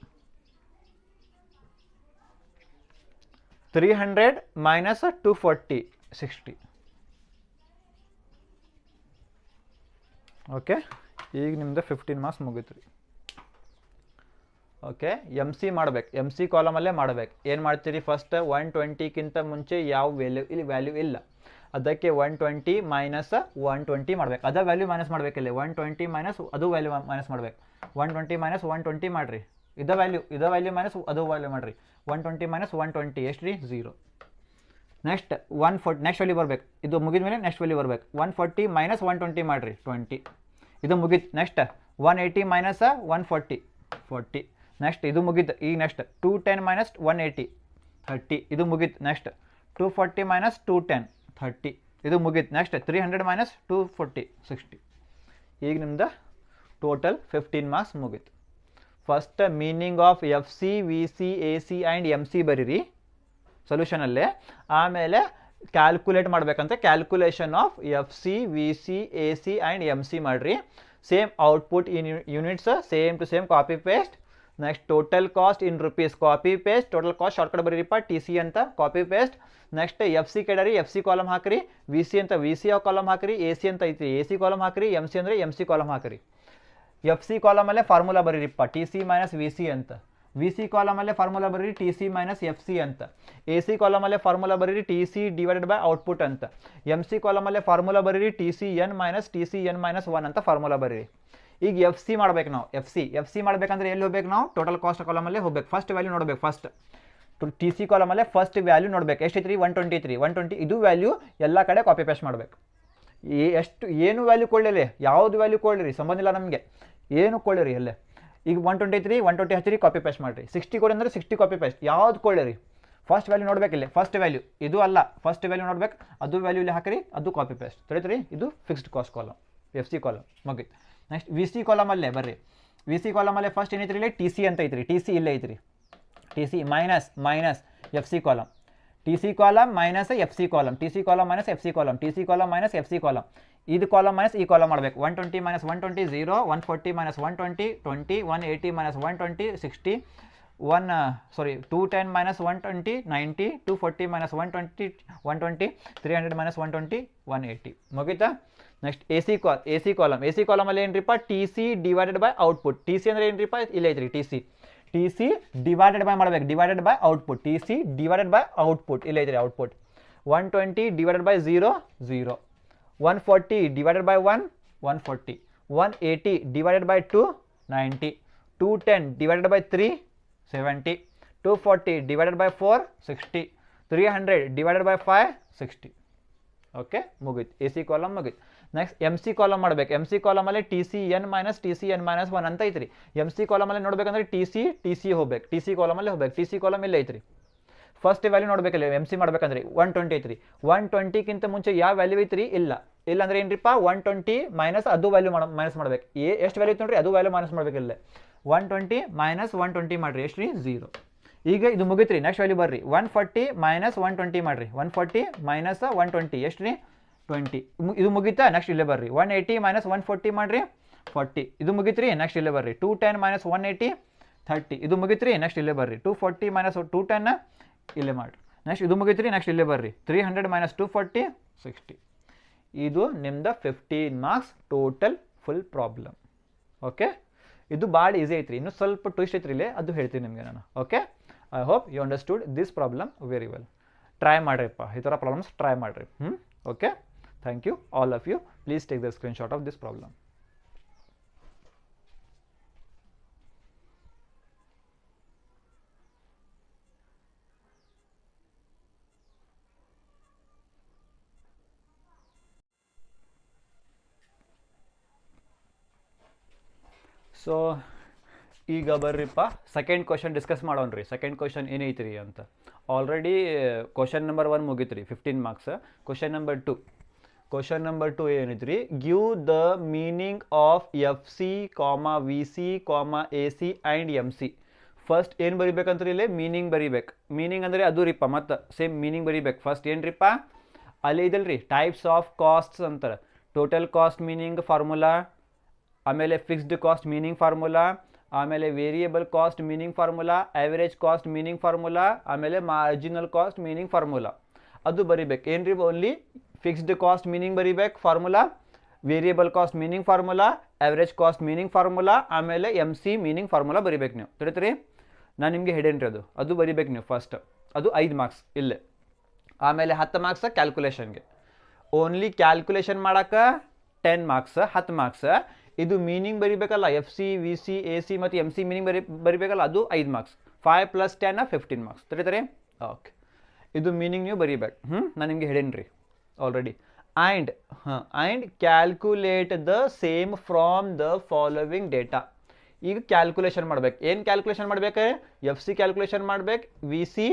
300 ಮೈನಸ್ 240 60. ಓಕೆ, ಈಗ ನಿಮ್ದು 15 ಮಾರ್ಕ್ಸ್ ಮುಗೀತು ರೀ. ಓಕೆ, ಎಮ್ ಸಿ ಮಾಡ್ಬೇಕು. ಎಮ್ ಸಿ ಕಾಲಮಲ್ಲೇ ಮಾಡ್ಬೇಕು. ಏನು ಮಾಡ್ತೀರಿ? ಫಸ್ಟ್ 120ಕ್ಕಿಂತ ಮುಂಚೆ ಯಾವ ವ್ಯಾಲ್ಯೂ ಇಲ್ಲ. ಅದಕ್ಕೆ 120 ಮೈನಸ್ 120 ಮಾಡ್ಬೇಕು. ಅದ ವ್ಯಾಲ್ಯೂ ಮೈನಸ್ ಮಾಡ್ಬೇಕಿಲ್ಲ. 120 ಮೈನಸ್ ಅದು ವ್ಯಾಲ್ಯೂ ಮೈನಸ್ ಮಾಡ್ಬೇಕು. 120 ಮೈನಸ್ 120 ಮಾಡಿರಿ. ಇದ ವ್ಯಾಲ್ಯೂ ಮೈನಸ್ ಅದು ವ್ಯಾಲ್ಯೂ ಮಾಡಿರಿ. 120 ಮೈನಸ್ 120 ಎಷ್ಟು ರೀ? 0. ನೆಕ್ಸ್ಟ್ 140 ನೆಕ್ಸ್ಟ್ ವ್ಯಾಲ್ಯೂ ಬರ್ಬೇಕು. ಇದು ಮುಗಿದ ಮೇಲೆ ನೆಕ್ಸ್ಟ್ ವ್ಯಾಲ್ಯೂ ಬರ್ಬೇಕು. 140 ಮೈನಸ್ 120 ಮಾಡಿರಿ 20. ಇದು ಮುಗೀತು. Next 180 minus 140 40. ನೆಕ್ಸ್ಟ್ ಇದು ಮುಗೀತು. ಈಗ ನೆಕ್ಸ್ಟ್ 210 ಮೈನಸ್ 180 30. ಇದು ಮುಗೀತು. Next 240 minus 210 30. ಇದು ಮುಗೀತು. Next 300 minus 240 60. ಈಗ ನಿಮ್ದು ಟೋಟಲ್ 15 ಮಾರ್ಕ್ಸ್ ಮುಗೀತು. First meaning of F C, V C, A C and M C ಬರೀರಿ ಸೊಲ್ಯೂಷನಲ್ಲೇ. ಆಮೇಲೆ ಕ್ಯಾಲ್ಕುಲೇಟ್ ಮಾಡಬೇಕಂತ calculation of F C, V C, A C and M C ಮಾಡಿರಿ. Same output in units, same to same copy paste. Next total cost in rupees copy paste. Total cost shortcut ಬರೀರಿಪ್ಪ, T C ಅಂತ copy paste. Next F C ಕೆಡರಿ, F C column ಹಾಕಿರಿ. V C ಅಂತ V C column ಹಾಕಿರಿ. A C ಅಂತ ಐತಿ, A C column ಹಾಕಿರಿ. M C ಅಂದರೆ M C column ಹಾಕಿರಿ. ಎಫ್ ಸಿ ಕಾಲಮಲ್ಲೇ ಫಾರ್ಮುಲಾ ಬರೀರಿಪ್ಪ, T C minus V C ಅಂತ. ವಿ ಸಿ ಕಾಲಮಲ್ಲೇ ಫಾರ್ಮುಲಾ ಬರೀರಿ, T C minus F C ಅಂತ. ಎ ಸಿ ಕಾಲಮಲ್ಲೇ ಫಾರ್ಮುಲಾ ಬರೀರಿ, T C divided by output ಅಂತ. ಎಮ್ ಸಿ ಕಾಲಮಲ್ಲೇ ಫಾರ್ಮುಲಾ ಬರೀರಿ, T C N minus T C N minus 1 ಅಂತ ಫಾರ್ಮುಲಾ ಬರೀರಿ. ಈಗ ಎಫ್ ಸಿ ಮಾಡ್ಬೇಕು ನಾವು. ಎಫ್ ಸಿ ಮಾಡ್ಬೇಕಂದ್ರೆ ಎಲ್ಲಿ ಹೋಗ್ಬೇಕು ನಾವು? ಟೋಟಲ್ ಕಾಸ್ಟ್ ಕಾಲಮಲ್ಲೇ ಹೋಗ್ಬೇಕು. ಫಸ್ಟ್ ವ್ಯಾಲ್ಯೂ ನೋಡ್ಬೇಕು. ಫಸ್ಟ್ ಟಿ ಸಿ ಕಾಲಮಲ್ಲೇ ಫಸ್ಟ್ ವ್ಯಾಲ್ಯೂ ನೋಡ್ಬೇಕು. ಎಷ್ಟೈತ್ರಿ? 123. 120 ಇದು ವ್ಯಾಲ್ಯೂ ಎಲ್ಲ ಕಡೆ ಕಾಪಿ ಪೇಸ್ಟ್ ಮಾಡಬೇಕು. ಎಷ್ಟು ಏನು ವ್ಯಾಲ್ಯೂ ಕೊಡಲಿಲ್ಲ, ಯಾವುದು ವ್ಯಾಲ್ಯೂ ಕೊಡಲಿರಿ ಸಂಬಂಧ ಇಲ್ಲ ನಮಗೆ. ಏನು ಕೊಳ್ಳಿರಿ ಎಲ್ಲೇ ಈಗ 123 120 ಹಚ್ಚಿರಿ ಕಾಪಿ ಪೇಸ್ಟ್ ಮಾಡಿರಿ 60 ಕೊಡಿ ಅಂದರೆ 60 ಕಾಪಿ ಪೇಸ್ಟ್ ಯಾವ್ದು ಕೊಳ್ಳಿರಿ ಫಸ್ಟ್ ವ್ಯಾಲ್ಯೂ ನೋಡ್ಬೇಕಿಲ್ಲ ಫಸ್ಟ್ ವ್ಯಾಲ್ಯೂ ಇದು ಅಲ್ಲ ಫಸ್ಟ್ ವ್ಯಾಲ್ಯೂ ನೋಡ್ಬೇಕು ಅದು ವ್ಯಾಲ್ಯೂ ಇಲ್ಲಿ ಹಾಕಿರಿ ಅದು ಕಾಪಿ ಪೇಸ್ಟ್ ತಿಳಿತ್ರಿ ಇದು fixed cost column F C column ಮುಗೀತು ನೆಕ್ಸ್ಟ್ ವಿ ಸಿ ಕಾಲಮಲ್ಲೇ ಬರ್ರಿ ವಿ ಸಿ ಕಾಲಮಲ್ಲೇ ಫಸ್ಟ್ ಏನೈತ್ರಿ ಇಲ್ಲಿ ಟಿ ಸಿ ಅಂತ ಐತ್ರಿ ಟಿ ಸಿ ಇಲ್ಲೇ ಐತ್ರಿ T C minus F C column T C column minus F C column T C column minus F C column T C column minus F C column ಇದು column minus ಈ column ಮಾಡಬೇಕು 120 minus 120 0 140 minus 120 20 180 minus 120 60 210 minus 120 90 240 minus 120 300 minus 120 180 ಮುಗಿತಾ next A C column ಅಲ್ಲಿ ಏನ್ರಿಪ್ಪ T C divided by output T C ಅಂದ್ರೆ ಏನ್ರಿಪ್ಪ ಇಲ್ಲ ಐತ್ರಿ ಟಿ ಸಿ ಡಿವೈಡೆಡ್ ಬೈ ಮಾಡ್ಬೇಕು divided by output T C divided by output ಇಲ್ಲ ಐತ್ರಿ output 120 divided by 0 140 divided by 1 140 180 divided by 2 90 210 divided by 3 70 240 divided by 4 60 300 divided by 5 60 okay ಮುಗೀತು A C column ಮುಗೀತು next M C column ಮಾಡ್ಬೇಕು M C ಕಾಲಮಲ್ಲಿ T C N minus 1 ಅಂತ ಐತ್ರಿ M C ಕಾಲಮಲ್ಲಿ ನೋಡ್ಬೇಕಂದ್ರೆ ಟಿ ಸಿ ಹೋಗ್ಬೇಕು T C ಕಾಲಮಲ್ಲಿ ಹೋಗ್ಬೇಕು ಟಿ ಸಿ ಕಾಲಮ್ ಇಲ್ಲ ಐತ್ರಿ ಫಸ್ಟ್ ವ್ಯಾಲ್ಯೂ ನೋಡ್ಬೇಕಲ್ಲ ಎಮ್ ಸಿ ಮಾಡ್ಬೇಕಂದ್ರೆ 120 ಐತ್ರಿ 120ಕ್ಕಿಂತ ಮುಂಚೆ ಯಾವ ವ್ಯಾಲ್ಯೂ ಐತ್ರಿ ಇಲ್ಲ ಅಂದ್ರೆ ಏನ್ರಿಪ್ಪ 120 ಮೈನಸ್ ಅದು ವ್ಯಾಲ್ಯೂ ಮೈನಸ್ ಮಾಡ್ಬೇಕು ಎಷ್ಟು ವ್ಯಾಲ್ಯೂ ಇತ್ತು ನೋಡ್ರಿ ಅದು ವ್ಯಾಲ್ಯೂ ಮೈನಸ್ ಮಾಡ್ಬೇಕಿಲ್ಲ 120 ಮೈನಸ್ 120 ಮಾಡಿರಿ ಎಷ್ಟು ರೀ 0 ಈಗ ಇದು ಮುಗಿತ್ರಿ ನೆಕ್ಸ್ಟ್ ವ್ಯಾಲ್ಯೂ ಬರ್ರಿ 140 ಮೈನಸ್ 120 ಮಾಡಿರಿ 140 ಮೈನಸ್ 120 ಎಷ್ಟು ರೀ 20 ಇದು ಮುಗಿತಾ ನೆಕ್ಸ್ಟ್ ಇಲ್ಲೇ ಬರ್ರಿ 180 ಮೈನಸ್ 140 ಮಾಡಿರಿ 40 ಇದು ಮುಗಿತ್ರಿ ನೆಕ್ಸ್ಟ್ ಇಲ್ಲೇ ಬರ್ರಿ 210 ಮೈನಸ್ 180 30 ಇದು ಮುಗಿತ್ರಿ ನೆಕ್ಸ್ಟ್ ಇಲ್ಲೇ ಬರ್ರಿ 240 ಮೈನಸ್ 210 ಇಲ್ಲೇ ಮಾಡಿರಿ ನೆಕ್ಸ್ಟ್ ಇದು ಮುಗಿತ್ರಿ ನೆಕ್ಸ್ಟ್ ಇಲ್ಲೇ ಬರ್ರಿ 300 ಮೈನಸ್ 240 60 ಇದು ನಿಮ್ದು 15 marks total full problem okay ಇದು ಭಾಳ ಈಸಿ ಐತ್ರಿ ಇನ್ನೂ ಸ್ವಲ್ಪ ಟ್ವಿಸ್ಟ್ ಐತ್ರಿ ಇಲ್ಲೇ ಅದು ಹೇಳ್ತೀನಿ ನಿಮಗೆ ನಾನು okay I hope you understood this problem very well try ಮಾಡಿರಿಪ್ಪ ಈ ಥರ ಪ್ರಾಬ್ಲಮ್ಸ್ ಟ್ರೈ ಮಾಡಿರಿ okay thank you all of you please take the screenshot of this problem so ಈಗ ಬರ್ರಿಪ್ಪ ಸೆಕೆಂಡ್ ಕ್ವಶನ್ ಡಿಸ್ಕಸ್ ಮಾಡೋಣ್ರಿ ಸೆಕೆಂಡ್ ಕ್ವಶನ್ ಏನೈತ್ರಿ ಅಂತ already question number 1 ಮುಗಿತ್ರಿ 15 ಮಾರ್ಕ್ಸ್ ಕ್ವಶನ್ ನಂಬರ್ 2 ಏನೈತ್ರಿ give the meaning of F C V C A C and M C first ಏನು ಬರಿಬೇಕಂತ ಇಲ್ಲಿ meaning ಬರಿಬೇಕು ಮೀನಿಂಗ್ ಅಂದರೆ ಅದು ರೀಪ್ಪ ಮತ್ತು ಸೇಮ್ ಮೀನಿಂಗ್ ಬರಿಬೇಕು ಫಸ್ಟ್ ಏನ್ರಿಪ್ಪ ಅಲ್ಲಿ ಇದಲ್ರಿ ಟೈಪ್ಸ್ ಆಫ್ ಕಾಸ್ಟ್ಸ್ ಅಂತಾರೆ ಟೋಟಲ್ ಕಾಸ್ಟ್ ಮೀನಿಂಗ್ ಫಾರ್ಮುಲಾ ಆಮೇಲೆ ಫಿಕ್ಸ್ಡ್ ಕಾಸ್ಟ್ ಮೀನಿಂಗ್ ಫಾರ್ಮುಲಾ ಆಮೇಲೆ variable cost meaning formula average cost meaning formula ಆಮೇಲೆ ಮಾರ್ಜಿನಲ್ ಕಾಸ್ಟ್ ಮೀನಿಂಗ್ ಫಾರ್ಮುಲಾ ಅದು ಬರಿಬೇಕು ಏನ್ರಿ ಓನ್ಲಿ ಫಿಕ್ಸ್ಡ್ ಕಾಸ್ಟ್ ಮೀನಿಂಗ್ ಬರಿಬೇಕು formula variable cost meaning formula average cost meaning formula ಆಮೇಲೆ M C meaning formula ಬರಿಬೇಕು ನೀವು ತಿಳಿತ್ರಿ ನಾನು ನಿಮಗೆ ಹೇಳೇನ್ರಿ ಅದು ಬರಿಬೇಕು ನೀವು ಫಸ್ಟ್ ಅದು 5 ಮಾರ್ಕ್ಸ್ ಇಲ್ಲೇ ಆಮೇಲೆ 10 ಮಾರ್ಕ್ಸ್ ಕ್ಯಾಲ್ಕುಲೇಷನ್ಗೆ ಓನ್ಲಿ ಕ್ಯಾಲ್ಕುಲೇಷನ್ ಮಾಡೋಕೆ 10 ಮಾರ್ಕ್ಸ್ 10 ಮಾರ್ಕ್ಸ್ ಇದು ಮೀನಿಂಗ್ ಬರಿಬೇಕಲ್ಲ F C V C A C ಮತ್ತು ಎಮ್ ಸಿ ಮೀನಿಂಗ್ ಬರಿಬೇಕಲ್ಲ ಅದು 5 ಮಾರ್ಕ್ಸ್ 5 + 10 15 ಮಾರ್ಕ್ಸ್ ತಿಳಿತಾರೆ ಓಕೆ ಇದು ಮೀನಿಂಗ್ ನೀವು ಬರಿಬೇಕು ನಾನು ನಿಮಗೆ ಹೇಳೇನ್ರಿ already and calculate the same from the following data ಈಗ ಕ್ಯಾಲ್ಕುಲೇಷನ್ ಮಾಡ್ಬೇಕು ಏನು ಕ್ಯಾಲ್ಕುಲೇಷನ್ ಮಾಡ್ಬೇಕು ಎಫ್ ಸಿ ಕ್ಯಾಲ್ಕುಲೇಷನ್ ಮಾಡ್ಬೇಕು ವಿ ಸಿ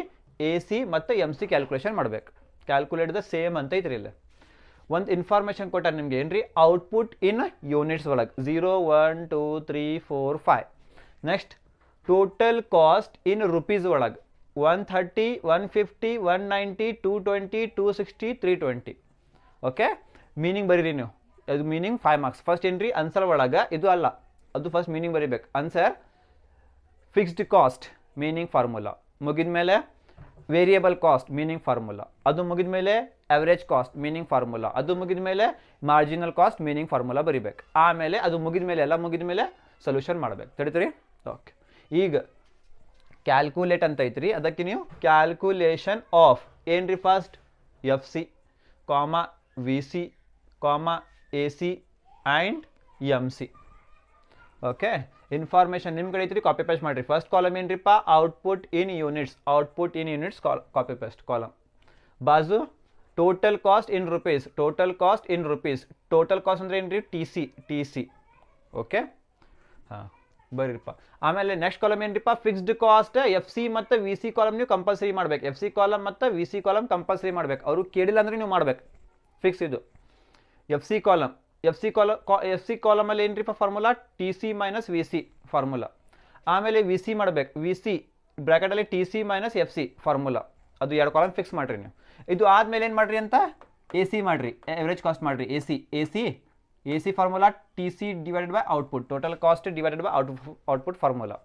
ಎ ಸಿ ಮತ್ತು ಎಮ್ ಸಿ ಕ್ಯಾಲ್ಕುಲೇಷನ್ ಮಾಡ್ಬೇಕು ಕ್ಯಾಲ್ಕುಲೇಟ್ ದ ಸೇಮ್ ಅಂತ ಐತ್ರಿ ಇಲ್ಲ ಒಂದು ಇನ್ಫಾರ್ಮೇಷನ್ ಕೊಟ್ಟಾರೆ ನಿಮ್ಗೆ ಏನ್ರಿ ಔಟ್ಪುಟ್ ಇನ್ ಯೂನಿಟ್ಸ್ ಒಳಗೆ 0 1 2 3 4 5 next total cost in rupees ಒಳಗೆ 130 150 190 220 260 320 ಓಕೆ ಮೀನಿಂಗ್ ಬರೀರಿ ನೀವು ಅದು ಮೀನಿಂಗ್ 5 ಮಾರ್ಕ್ಸ್ ಫಸ್ಟ್ ಏನ್ರಿ ಆನ್ಸರ್ ಒಳಗೆ ಇದು ಅಲ್ಲ ಅದು ಫಸ್ಟ್ ಮೀನಿಂಗ್ ಬರಿಬೇಕು answer fixed cost meaning formula ಮುಗಿದ ಮೇಲೆ ವೇರಿಯಬಲ್ ಕಾಸ್ಟ್ ಮೀನಿಂಗ್ ಫಾರ್ಮುಲಾ ಅದು ಮುಗಿದ ಮೇಲೆ ಆವ್ರೇಜ್ ಕಾಸ್ಟ್ ಮೀನಿಂಗ್ ಫಾರ್ಮುಲಾ ಅದು ಮುಗಿದ ಮೇಲೆ ಮಾರ್ಜಿನಲ್ ಕಾಸ್ಟ್ ಮೀನಿಂಗ್ ಫಾರ್ಮುಲಾ ಬರಿಬೇಕು ಆಮೇಲೆ ಅದು ಮುಗಿದ ಮೇಲೆ ಎಲ್ಲ ಮುಗಿದ ಮೇಲೆ ಸೊಲ್ಯೂಷನ್ ಮಾಡ್ಬೇಕು ತಿಳಿತೀರಿ ಓಕೆ ಈಗ ಕ್ಯಾಲ್ಕುಲೇಟ್ ಅಂತ ಐತ್ರಿ ಅದಕ್ಕೆ ನೀವು ಕ್ಯಾಲ್ಕುಲೇಷನ್ ಆಫ್ ಏನ್ರಿ first F C V C A C and M C okay information ನಿಮ್ಮ ಕಡೆ ಐತ್ರಿ ಕಾಪಿ ಪೇಸ್ಟ್ ಮಾಡಿರಿ ಫಸ್ಟ್ ಕಾಲಮ್ ಏನ್ರಿಪ್ಪ output in units copy paste column ಬಾಜು total cost in rupees total cost ಅಂದರೆ ಏನ್ರಿ ಟಿ ಸಿ ಓಕೆ ಹಾಂ ಬರೀಪ್ಪ. ಆಮೇಲೆ ನೆಕ್ಸ್ಟ್ ಕಾಲಮ್ ಏನ್ರಿಪ್ಪ, ಫಿಕ್ಸ್ಡ್ ಕಾಸ್ಟ್ ಎಫ್ ಸಿ ಮತ್ತು ವಿ ಸಿ ಕಾಲಮ್ ನೀವು ಕಂಪಲ್ಸರಿ ಮಾಡ್ಬೇಕು. ಎಫ್ ಸಿ ಕಾಲಮ್ ಮತ್ತು ವಿ ಸಿ ಕಾಲಮ್ ಕಂಪಲ್ಸರಿ ಮಾಡ್ಬೇಕು. ಅವರು ಕೇಳಿಲ್ಲ ಅಂದರೆ ನೀವು ಮಾಡ್ಬೇಕು, ಫಿಕ್ಸ್ ಇದು. ಎಫ್ ಸಿ ಕಾಲಮಲ್ಲಿ ಏನ್ರಿಪ್ಪ formula, T C minus V C formula. ಆಮೇಲೆ ವಿ ಸಿ ಮಾಡ್ಬೇಕು, ವಿ ಸಿ ಬ್ರ್ಯಾಕೆಟಲ್ಲಿ T C minus F C formula. ಅದು 2 ಕಾಲಮ್ ಫಿಕ್ಸ್ ಮಾಡಿರಿ ನೀವು. ಇದು ಆದಮೇಲೆ ಏನು ಮಾಡಿರಿ ಅಂತ, ಎ ಸಿ ಮಾಡಿರಿ, ಎವರೇಜ್ ಕಾಸ್ಟ್ ಮಾಡಿರಿ. A C formula T C divided by output, total cost divided by output formula.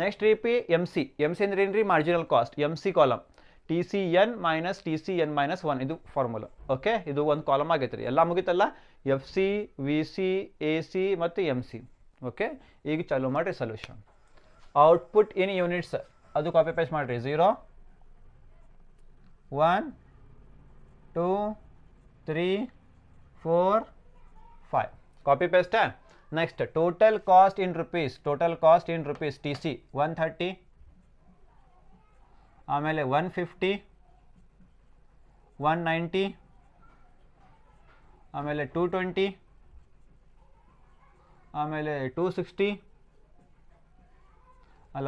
Next ರೀಪಿ ಎಮ್ ಸಿ ಅಂದ್ರೆ ಏನು ರೀ, marginal cost. M C column T C N minus T C N minus 1 ಇದು formula. Okay, ಇದು ಒಂದು column ಆಗೈತೆ ರೀ. ಎಲ್ಲ ಮುಗಿತಲ್ಲ, F C, V C, A C ಮತ್ತು ಎಮ್ ಸಿ. ಓಕೆ, ಈಗ ಚಾಲೂ ಮಾಡಿರಿ ಸೊಲ್ಯೂಷನ್. ಔಟ್ಪುಟ್ ಇನ್ ಯೂನಿಟ್ಸ್ ಅದು ಕಾಪಿ ಪೇಸ್ಟ್ ಮಾಡಿರಿ. 0 1 2 3 4 5 copy paste. Next total cost in rupees T C 130, ಆಮೇಲೆ 150, 190, ಆಮೇಲೆ 220, ಆಮೇಲೆ 260,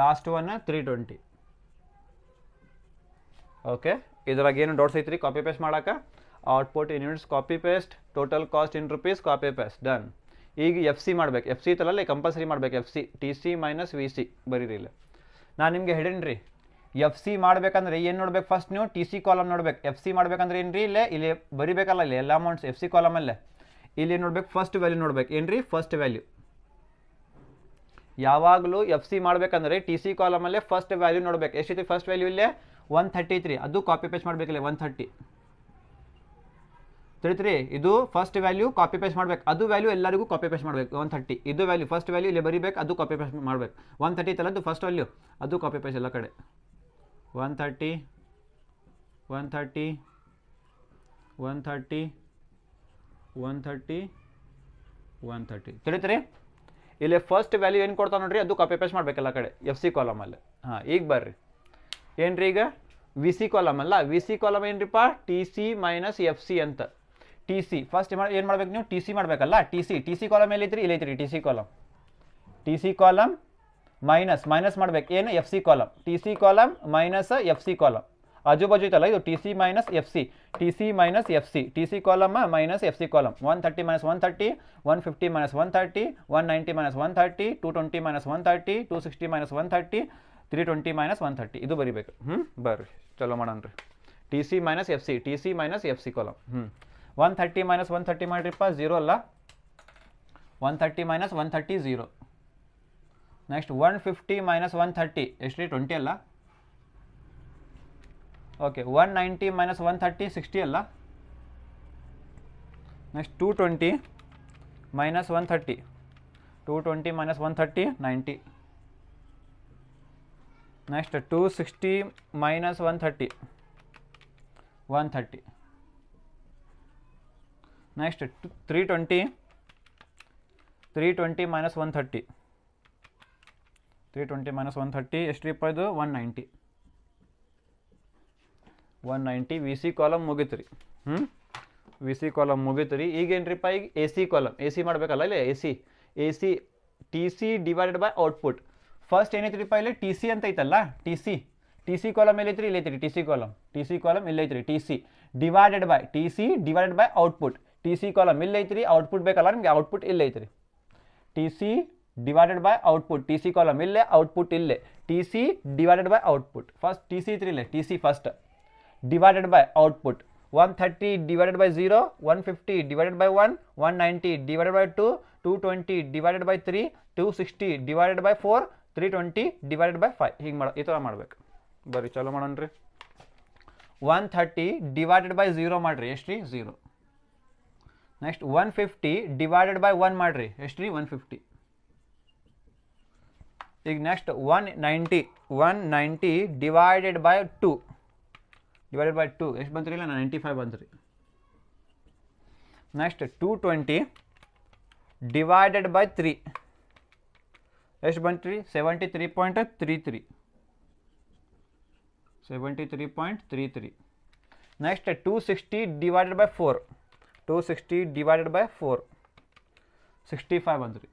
ಲಾಸ್ಟ್ ಒನ್ 320. ಓಕೆ, ಇದ್ರಾಗ ಏನು ಡೌಟ್ಸ್ ಐತ್ರಿ ಕಾಪಿ ಪೇಸ್ಟ್ ಮಾಡೋಕೆ? Output in units copy paste, total cost in rupees copy paste, done. ಈಗ ಎಫ್ ಸಿ ಮಾಡ್ಬೇಕು. ಎಫ್ ಸಿ ತಲಲ್ಲಿ ಕಂಪಲ್ಸರಿ ಮಾಡ್ಬೇಕು. F C T C minus V C ಬರೀರಿ ಇಲ್ಲ. ನಾನು ನಿಮಗೆ ಹೇಳೀನಿ ರೀ, ಎಫ್ ಸಿ ಮಾಡ್ಬೇಕಂದ್ರೆ ಏನು ನೋಡ್ಬೇಕು, ಫಸ್ಟ್ ನೀವು ಟಿ ಸಿ ಕಾಲಮ್ ನೋಡ್ಬೇಕು. ಎಫ್ ಸಿ ಮಾಡ್ಬೇಕಂದ್ರೆ ಏನು ರೀ, ಇಲ್ಲಿ ಬರಿಬೇಕಲ್ಲ, ಇಲ್ಲಿ ಎಲ್ಲ ಅಮೌಂಟ್ಸ್ ಎಫ್ ಸಿ ಕಾಲಮಲ್ಲೇ ಇಲ್ಲಿ ನೋಡ್ಬೇಕು, ಫಸ್ಟ್ ವ್ಯಾಲ್ಯೂ ನೋಡ್ಬೇಕು. ಏನು ರೀ, ಫಸ್ಟ್ ವ್ಯಾಲ್ಯೂ. ಯಾವಾಗಲೂ ಎಫ್ ಸಿ ಮಾಡ್ಬೇಕಂದ್ರೆ ಟಿ ಸಿ ಕಾಲಮಲ್ಲೇ ಫಸ್ಟ್ ವ್ಯಾಲ್ಯೂ ನೋಡ್ಬೇಕು. ಎಷ್ಟೈತಿ ಫಸ್ಟ್ ವ್ಯಾಲ್ಯೂ? ಇಲ್ಲೇ 133, ಅದು ಕಾಪಿ ಪೇಸ್ಟ್ ಮಾಡಬೇಕಿಲ್ಲ 130. ತಿಳಿತ್ರಿ, ಇದು ಫಸ್ಟ್ ವ್ಯಾಲ್ಯೂ ಕಾಪಿ ಪೇಸ್ಟ್ ಮಾಡ್ಬೇಕು. ಅದು ವ್ಯಾಲ್ಯೂ ಎಲ್ಲರಿಗೂ ಕಾಪಿ ಪೇಸ್ಟ್ ಮಾಡಬೇಕು. 130 ಇದು ವ್ಯಾಲ್ಯೂ, ಫಸ್ಟ್ ವ್ಯಾಲ್ಯೂ ಇಲ್ಲಿ ಬರೀಬೇಕು, ಅದು ಕಾಪಿ ಪೇಸ್ಟ್ ಮಾಡಬೇಕು. 130 ತಲದ್ದು ಫಸ್ಟ್ ವ್ಯಾಲ್ಯೂ, ಅದು ಕಾಪಿ ಪೇಸ್ಟ್ ಎಲ್ಲ ಕಡೆ. 130 130 130 130 130 ತಿಳಿತ್ರಿ. ಇಲ್ಲಿ ಫಸ್ಟ್ ವ್ಯಾಲ್ಯೂ ಏನು ಕೊಡ್ತಾ ನೋಡ್ರಿ, ಅದು ಕಾಪಿ ಪೇಸ್ಟ್ ಮಾಡಬೇಕೆಲ್ಲ ಕಡೆ ಎಫ್ ಸಿ ಕಾಲಮಲ್ಲಿ. ಹಾಂ, ಈಗ ಬರ್ರಿ ಏನ್ರಿ, ಈಗ ವಿ ಸಿ ಕಾಲಮ್ ಅಲ್ಲ, ವಿ ಸಿ ಕಾಲಮ್ ಏನ್ರಿಪ್ಪ, T C minus F C ಅಂತ. ಟಿ ಸಿ ಫಸ್ಟ್ ಏನು ಮಾಡ್ಬೇಕು ನೀವು, ಟಿ ಸಿ ಮಾಡಬೇಕಲ್ಲ. ಟಿ ಸಿ ಕಾಲಮ್ ಎಲ್ಲೈತ್ರಿ, ಇಲ್ಲೈತ್ರಿ ಟಿ ಸಿ ಕಾಲಮ್ ಮೈನಸ್ ಮಾಡ್ಬೇಕು. ಏನು, F C column. T C column minus F C column ಆಜು ಬಾಜು ಐತಲ್ಲ, ಇದು T C minus F C, T C minus F C, T C column minus F C column. 130 minus 130, 150 minus 130, 190 minus 130, 220 minus 130, 260 minus 130, 320 minus 130 ಇದು ಬರಿಬೇಕು. ಬರ್ರಿ ಚಲೋ ಮಾಡೋಣ. T C minus F C, T C minus F C column. 130 minus 130 ಮಾಡಿರಿಪ್ಪ, 0 ಅಲ್ಲ, 130 minus 130 0. Next 150 minus 130 ಎಷ್ಟು ರೀ, 20 ಅಲ್ಲ. Okay, 190 minus 130 60 ಅಲ್ಲ. Next 220 minus 130, 220 minus 130 90. Next 260 minus 130 130. Next 320 minus 130, 320 minus 130 ಎಷ್ಟು ರೀಪ್ಪ ಇದು, 190. 190 ವಿ ಸಿ ಕಾಲಮ್ ಮುಗೀತು ರೀ. ವಿ ಸಿ ಕಾಲಮ್ ಮುಗೀತು ರೀ. ಈಗೇನ್ರಿಪ್ಪ, ಈಗ A C column. A C ಮಾಡಬೇಕಲ್ಲ, ಇಲ್ಲಿ A C T C divided by output. First ಏನೈತ್ರಿಪ್ಪ, ಇಲ್ಲಿ ಟಿ ಸಿ ಅಂತ ಐತಲ್ಲ, ಟಿ ಸಿ ಕಾಲಮ್ ಎಲ್ಲೈತ್ರಿ, ಇಲ್ಲೈತ್ರಿ ಟಿ ಸಿ ಕಾಲಮ್ ಇಲ್ಲೈತ್ರಿ. T C divided by output. T C column ಇಲ್ಲೈತ್ರಿ, ಔಟ್ಪುಟ್ ಬೇಕಲ್ಲ ನಿಮಗೆ, ಔಟ್ಪುಟ್ ಇಲ್ಲೈತ್ರಿ. T C divided by output, T C column ಇಲ್ಲೇ, ಔಟ್ಪುಟ್ ಇಲ್ಲೇ. T C divided by output, first T C ಇತ್ರಿ ಇಲ್ಲೇ, T C first divided by output. 130 divided by 0, 150 divided by 1, 190 divided by 2, 220 divided by 3, 260 divided by 4, 320 divided by 5. ಹೀಗೆ ಈ ಥರ ಮಾಡ್ಬೇಕು. ಬರ್ರಿ ಚಲೋ ಮಾಡೋಣ್ರಿ. 130 divided by 0 ಮಾಡ್ರಿ, ಎಷ್ಟು ರೀ, 0. ನೆಕ್ಸ್ಟ್ 150 divided by 1 ಮಾಡ್ರಿ, ಎಷ್ಟು ರೀ, 150. ಈಗ ನೆಕ್ಸ್ಟ್ 190 divided by 2 ಎಷ್ಟು ಬಂತ್ರಿ, ಇಲ್ಲ 95 ಬಂತ್ರಿ. ನೆಕ್ಸ್ಟ್ 220 divided by 3 ಎಷ್ಟು ಬಂತ್ರಿ, 73.33. ನೆಕ್ಸ್ಟ್ 260 divided by 4, 260 divided by 4 65 ಬಂತ್ರಿ.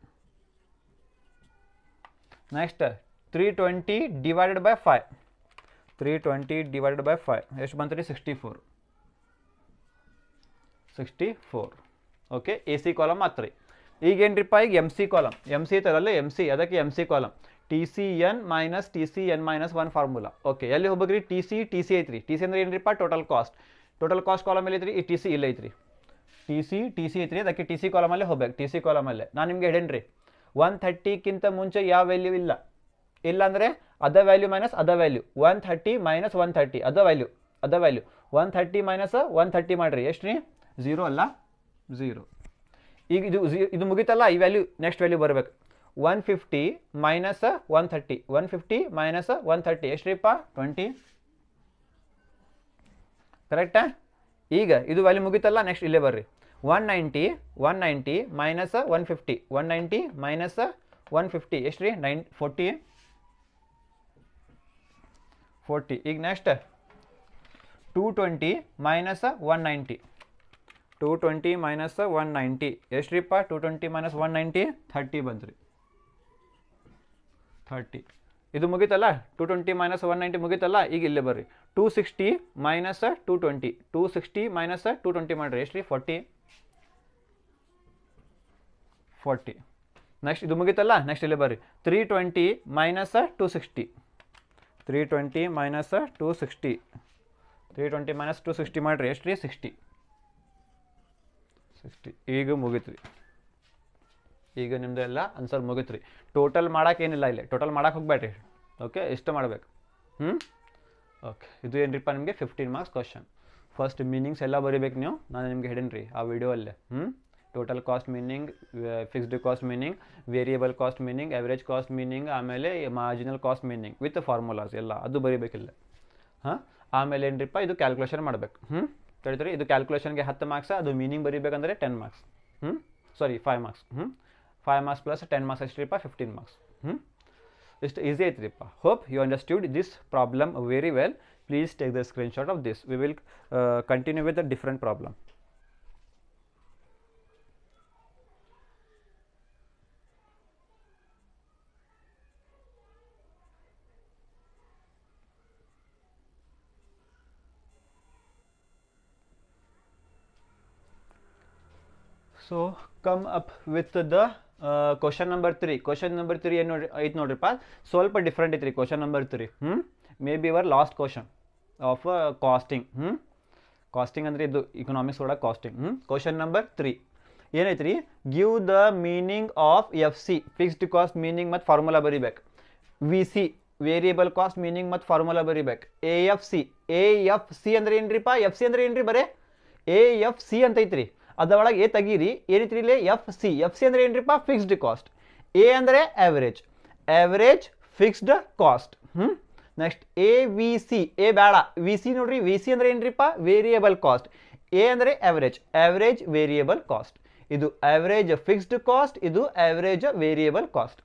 ನೆಕ್ಸ್ಟ್ 320 ಡಿವೈಡೆಡ್ ಬೈ 5, 320 ಡಿವೈಡೆಡ್ ಬೈ 5 ಎಷ್ಟು ಬಂತು ರೀ? 64. ಓಕೆ, ಎ ಸಿ ಕಾಲಮ್ ಆತು ರೀ. ಈಗೇನ್ರಿಪ್ಪ, ಈಗ M C column, M C ಇತ್ತಲ್ಲ ಎಮ್ ಸಿ, ಅದಕ್ಕೆ M C column T C N minus T C N minus 1 formula. Okay, ಎಲ್ಲಿ ಹೋಗ್ಬೇಕ್ರಿ? ಟಿ ಸಿ ಐತ್ರಿ. ಟಿ ಸಿ ಅಂದ್ರೆ ಏನ್ರಿಪ್ಪ? ಟೋಟಲ್ ಕಾಸ್ಟ್ ಕಾಲಮ್ ಎಲ್ಲಿ ಐತ್ರಿ? ಈ ಟಿ ಸಿ ಇಲ್ಲ ಐತ್ರಿ. ಟಿ ಸಿ ಐತ್ರಿ, ಅದಕ್ಕೆ ಟಿ ಸಿ ಕಾಲಮಲ್ಲೇ ಹೋಗ್ಬೇಕು. ಟಿ ಸಿ ಕಾಲಮಲ್ಲೇ ನಾನು ನಿಮ್ಗೆ ಹೇಳೇನ್ರಿ 130ಕ್ಕಿಂತ ಮುಂಚೆ ಯಾವ ವ್ಯಾಲ್ಯೂ ಇಲ್ಲ. ಇಲ್ಲಾಂದರೆ ಅದ ವ್ಯಾಲ್ಯೂ ಮೈನಸ್ ಅದ ವ್ಯಾಲ್ಯೂ, 130 ಮೈನಸ್ 130 ಅದ ವ್ಯಾಲ್ಯೂ 130 ಮೈನಸ್ 130 ಮಾಡಿರಿ ಎಷ್ಟು ರೀ? 0 ಅಲ್ಲ? 0. ಈಗ ಇದು ಮುಗಿತಲ್ಲ, ಈ ವ್ಯಾಲ್ಯೂ ನೆಕ್ಸ್ಟ್ ವ್ಯಾಲ್ಯೂ ಬರಬೇಕು. 150 ಮೈನಸ್ 130, 150 ಮೈನಸ್ 130 ಎಷ್ಟು ರೀಪ್ಪ? 20. ಕರೆಕ್ಟಾ? ಈಗ ಇದು ವ್ಯಾಲ್ಯೂ ಮುಗಿತಲ್ಲ, ನೆಕ್ಸ್ಟ್ ಇಲ್ಲೇ ಬರ್ರಿ. 190 ಮೈನಸ್ 150, 190 ಮೈನಸ್ 150 ಎಷ್ಟು ರೀ? 40. ಈಗ ನೆಕ್ಸ್ಟ್ 220 ಮೈನಸ್ 190, 220 ಮೈನಸ್ 190 ಎಷ್ಟು ರೀಪ್ಪ? 220 ಮೈನಸ್ 190 30 ಬಂತು ರೀ. 30 ಇದು ಮುಗಿತಲ್ಲ, 220 ಮೈನಸ್ 190 ಮುಗಿತಲ್ಲ. ಈಗ ಇಲ್ಲೇ ಬರ್ರಿ. 260 ಮೈನಸ್ 220, 260 ಮೈನಸ್ 220 ಮಾಡಿರಿ ಎಷ್ಟು ರೀ? 40. ನೆಕ್ಸ್ಟ್ ಇದು ಮುಗಿತಲ್ಲ, ನೆಕ್ಸ್ಟ್ ಇಲ್ಲೇ ಬರ್ರಿ. 320 ಮೈನಸ್ 260, 320 ಮೈನಸ್ 260, 320 ಮೈನಸ್ 260 ಮಾಡಿರಿ ಎಷ್ಟು ರೀ? 60. ಈಗ ಮುಗಿತು ರೀ. ಈಗ ನಿಮ್ದೆಲ್ಲ ಆನ್ಸರ್ ಮುಗಿತು ರೀ. ಟೋಟಲ್ ಮಾಡೋಕೆ ಏನಿಲ್ಲ, ಇಲ್ಲಿ ಟೋಟಲ್ ಮಾಡೋಕೆ ಹೋಗ್ಬೇಡ್ರಿ. ಓಕೆ, ಇಷ್ಟು ಮಾಡಬೇಕು. ಓಕೆ, ಇದು ಏನ್ರಿಪ್ಪ ನಿಮಗೆ 15 ಮಾರ್ಕ್ಸ್ ಕ್ವಶನ್. ಫಸ್ಟ್ ಮೀನಿಂಗ್ಸ್ ಎಲ್ಲ ಬರೀಬೇಕು ನೀವು. ನಾನು ನಿಮ್ಗೆ ಹೇಳಿನಿ ರೀ ಆ ವಿಡಿಯೋ ಅಲ್ಲೇ. Total cost meaning, fixed cost meaning, variable cost meaning, average cost meaning, ಆಮೇಲೆ marginal cost meaning with formulas ಎಲ್ಲ ಅದು ಬರೀಬೇಕಿಲ್ಲ. ಆಮೇಲೆ ಏನ್ರಿಪ್ಪ ಇದು ಕ್ಯಾಲ್ಕುಲೇಷನ್ ಮಾಡಬೇಕು. ತಿಳಿದ್ರಿ? ಇದು ಕ್ಯಾಲ್ಕುಲೇಷನ್ಗೆ 10 ಮಾರ್ಕ್ಸ್, ಅದು ಮೀನಿಂಗ್ ಬರೀಬೇಕಂದ್ರೆ 10 marks. Sorry 5 marks. 5 marks plus 10 marks ಎಷ್ಟ್ರಿಪ್ಪ? 15 ಮಾರ್ಕ್ಸ್. ಇಷ್ಟು ಈಸಿ ಐತ್ರಿಪ್ಪ. Hope you understood this problem very well. Please take the screenshot of this. We will continue with the different problem. So come up with the question number 3. Question number 3 ಏನು ಐತೆ ನೋಡ್ರಿಪ್ಪ, ಸ್ವಲ್ಪ different ಐತ್ರಿ. Question number 3 may be your last question of costing. Costing ಅಂದರೆ ಇದು economics ಒಳಗೆ costing. Question number 3 ಏನೈತ್ರಿ? Give the meaning of F C, fixed cost meaning ಮತ್ತು formula ಬರೀಬೇಕು. V C, variable cost meaning ಮತ್ತು ಫಾರ್ಮುಲಾ ಬರೀಬೇಕು. A F C ಅಂದ್ರೆ ಏನ್ರಿಪ್ಪ? ಎಫ್ ಸಿ ಅಂದ್ರೆ ಏನ್ರಿ? ಬರೇ ಎ ಎಫ್ ಸಿ ಅಂತ ಐತ್ರಿ. ಅದರೊಳಗೆ ಎ ತೆಗೀರಿ, ಏನೈತ್ರಿ ಇಲ್ಲಿ? ಎಫ್ ಸಿ ಅಂದ್ರೆ ಏನ್ರಿಪ್ಪ? Fixed cost. ಎ ಅಂದರೆ average fixed cost. Next A V C, A ಬೇಡ, ವಿ ಸಿ ನೋಡ್ರಿ. ವಿ ಸಿ ಅಂದ್ರೆ ಏನ್ರಿಪ್ಪ? Variable cost. ಎ ಅಂದರೆ ಆವ್ರೇಜ್ ವೇರಿಯಬಲ್ ಕಾಸ್ಟ್. ಇದು ಆವ್ರೇಜ್ ಫಿಕ್ಸ್ಡ್ ಕಾಸ್ಟ್, ಇದು average variable cost.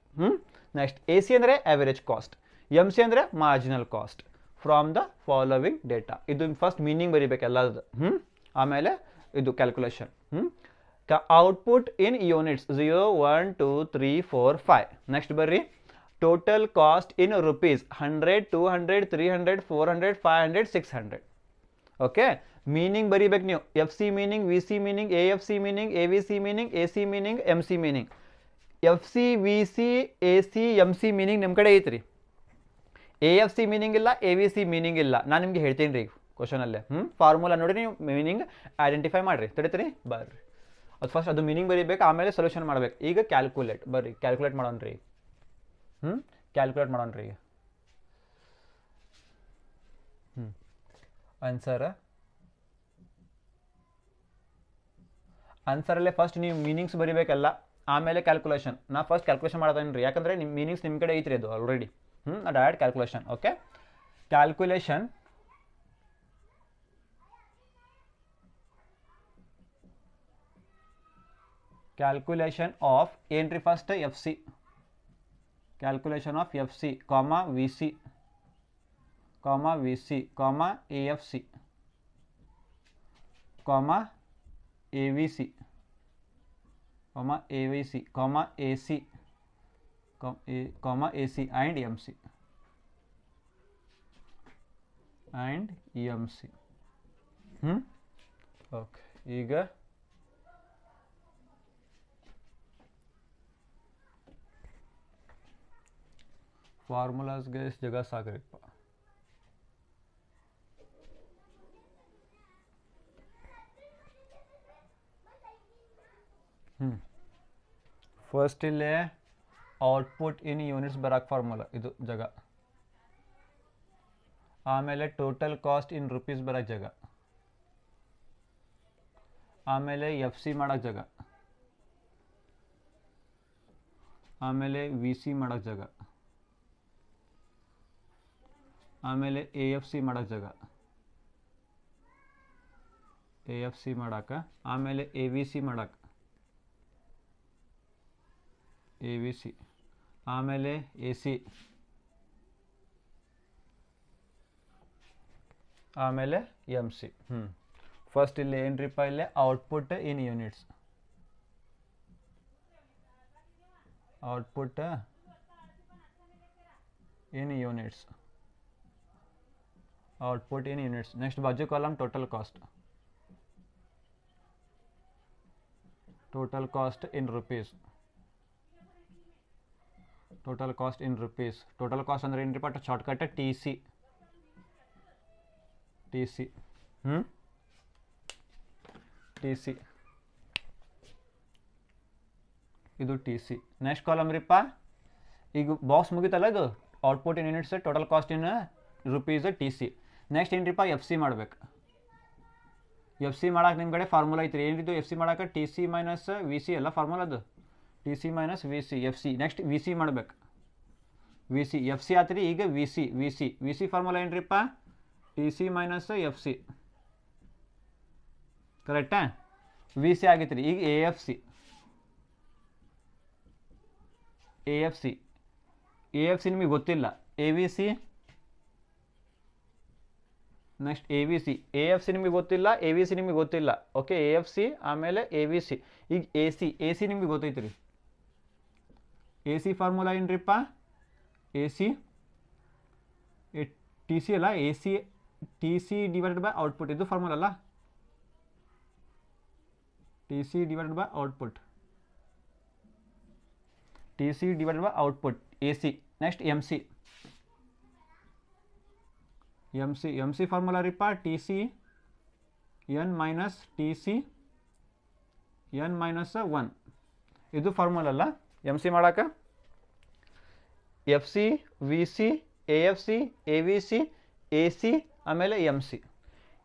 Next A C ಅಂದರೆ ಆವ್ರೇಜ್ ಕಾಸ್ಟ್, ಎಮ್ ಸಿ ಅಂದರೆ marginal cost from the following data. ಇದು ಫಸ್ಟ್ ಮೀನಿಂಗ್ ಬರೀಬೇಕು ಎಲ್ಲದು. ಆಮೇಲೆ ಇದು calculation. Output in units 0 1 2 3 4 5. Next ಬರ್ರಿ. Total cost in rupees 100 200 300 400 500 600. Okay, meaning ಬರೀಬೇಕು ನೀವು. F C meaning, V C meaning, A F C meaning, A V C meaning, A C meaning, M C meaning. F C, V C, A C, M C meaning ನಿಮ್ಮ ಕಡೆ ಐತ್ರಿ. A F C meaning ಇಲ್ಲ, A V C meaning ಇಲ್ಲ. ನಾನು ನಿಮ್ಗೆ ಹೇಳ್ತೀನಿ ರೀ ಕ್ವಶನಲ್ಲೇ. Formula ನೋಡಿ ನೀವು ಮೀನಿಂಗ್ ಐಡೆಂಟಿಫೈ ಮಾಡಿರಿ. ತಡಿತೀರಿ? ಬರ್ರಿ. ಅದು ಫಸ್ಟ್ ಅದು ಮೀನಿಂಗ್ ಬರೀಬೇಕು, ಆಮೇಲೆ ಸೊಲ್ಯೂಷನ್ ಮಾಡ್ಬೇಕು. ಈಗ ಕ್ಯಾಲ್ಕುಲೇಟ್ ಬರ್ರಿ. ಕ್ಯಾಲ್ಕುಲೇಟ್ ಮಾಡೋಣ್ರಿ. ಕ್ಯಾಲ್ಕುಲೇಟ್ ಮಾಡೋಣ್ರಿ. ಈಗ ಆನ್ಸರಲ್ಲೇ ಫಸ್ಟ್ ನೀವು ಮೀನಿಂಗ್ಸ್ ಬರೀಬೇಕಲ್ಲ, ಆಮೇಲೆ ಕ್ಯಾಲ್ಕುಲೇಷನ್. ನಾ ಫಸ್ಟ್ ಕ್ಯಾಲ್ಕುಲೇಷನ್ ಮಾಡ್ತೀನಿ ರೀ, ಯಾಕಂದರೆ ನಿಮ್ಮ ಮೀನಿಂಗ್ಸ್ ನಿಮ್ಮ ಕಡೆ ಐತ್ರಿ ಅದು already. Direct calculation. Okay, calculation of ಏನ್ರಿ? First F C, calculation of F C comma V C comma A F C comma A V C comma A C comma A C and M C okay. ಈಗ ಫಾರ್ಮುಲಾಸ್ಗೆ ಎಷ್ಟು ಜಾಗ ಸಾಕ್ರಿಪ್ಪ. First ಇಲ್ಲೇ output in units ಬರೋಕ್ಕೆ formula ಇದು ಜಾಗ. ಆಮೇಲೆ ಟೋಟಲ್ ಕಾಸ್ಟ್ ಇನ್ ರುಪೀಸ್ ಬರೋಕ್ಕೆ ಜಾಗ. ಆಮೇಲೆ ಎಫ್ ಸಿ ಮಾಡೋಕ್ಕೆ ಜಾಗ. ಆಮೇಲೆ ವಿ ಸಿ ಮಾಡೋಕ್ಕೆ ಜಾಗ. ಆಮೇಲೆ ಎ ಎಫ್ ಸಿ ಮಾಡೋಕ್ಕೆ ಜಾಗ. ಎ ಎಫ್ ಸಿ ಮಾಡೋಕೆ. ಆಮೇಲೆ ಎ ವಿ ಸಿ ಮಾಡೋಕೆ. A V C. ಆಮೇಲೆ ಎ ಸಿ. ಆಮೇಲೆ ಎಮ್ ಸಿ. ಫಸ್ಟ್ ಇಲ್ಲಿ ಏನ್ರಿಪ್ಪ, ಇಲ್ಲೇ output in units. Output in units. Output in units. Next ಬಾಜು column total cost. Total cost in rupees. Total cost in rupees. Total cost ಅಂದ್ರೆ ಏನ್ರಿಪ್ಪ, shortcut T C. T C. T C. ಇದು T C. Next column ರೀಪ್ಪ, ಈಗ box ಮುಗಿತಲ್ಲ ಇದು output in units, total cost in rupees, T C. Next ಏನ್ರಿಪ್ಪ, F C ಮಾಡ್ಬೇಕು. F C ಮಾಡಕ್ಕೆ ನಿಮ್ಮ ಕಡೆ ಫಾರ್ಮುಲಾ ಐತ್ರಿ. ಏನಿದು ಎಫ್ ಸಿ ಮಾಡೋಕೆ T C minus V C ಎಲ್ಲ ಫಾರ್ಮುಲಾ ಅದು. T C minus V C, F C. Next V C ಮಾಡ್ಬೇಕು. V C. ಎಫ್ ಸಿ ಆತ್ರಿ. ಈಗ V C. V C. V C formula ಏನ್ರಿಪ್ಪ, T C minus F C. ಕರೆಕ್ಟಾ? V C ಆಗೈತೆ ರೀ. ಈಗ A F C. A F C. A F C ನಿಮಗೆ ಗೊತ್ತಿಲ್ಲ. A V C. Next A V C. A F C ನಿಮಗೆ ಗೊತ್ತಿಲ್ಲ, A V C ನಿಮಗೆ ಗೊತ್ತಿಲ್ಲ. ಓಕೆ, ಎ ಎಫ್ ಸಿ ಆಮೇಲೆ ಎ ವಿ ಸಿ. ಈಗ ಎ ಸಿ. ಎ ಸಿ ನಿಮಗೆ ಗೊತ್ತೈತೆ ರೀ. ಎ ಸಿ ಫಾರ್ಮುಲಾ ಏನ್ರಿಪ್ಪ, ಎ ಸಿ ಟಿ ಸಿ ಅಲ್ಲ, A C T C divided by output. ಇದು ಫಾರ್ಮುಲಾ ಅಲ್ಲ, T C divided by output. T C divided by output, A C. Next M C. M C. M C formula ರೀಪ್ಪ, T C N minus T C N minus 1. ಇದು formula ಅಲ್ಲ M C ಮಾಡೋಕೆ. F C, V C, A F C, A V C, A C ಆಮೇಲೆ M C.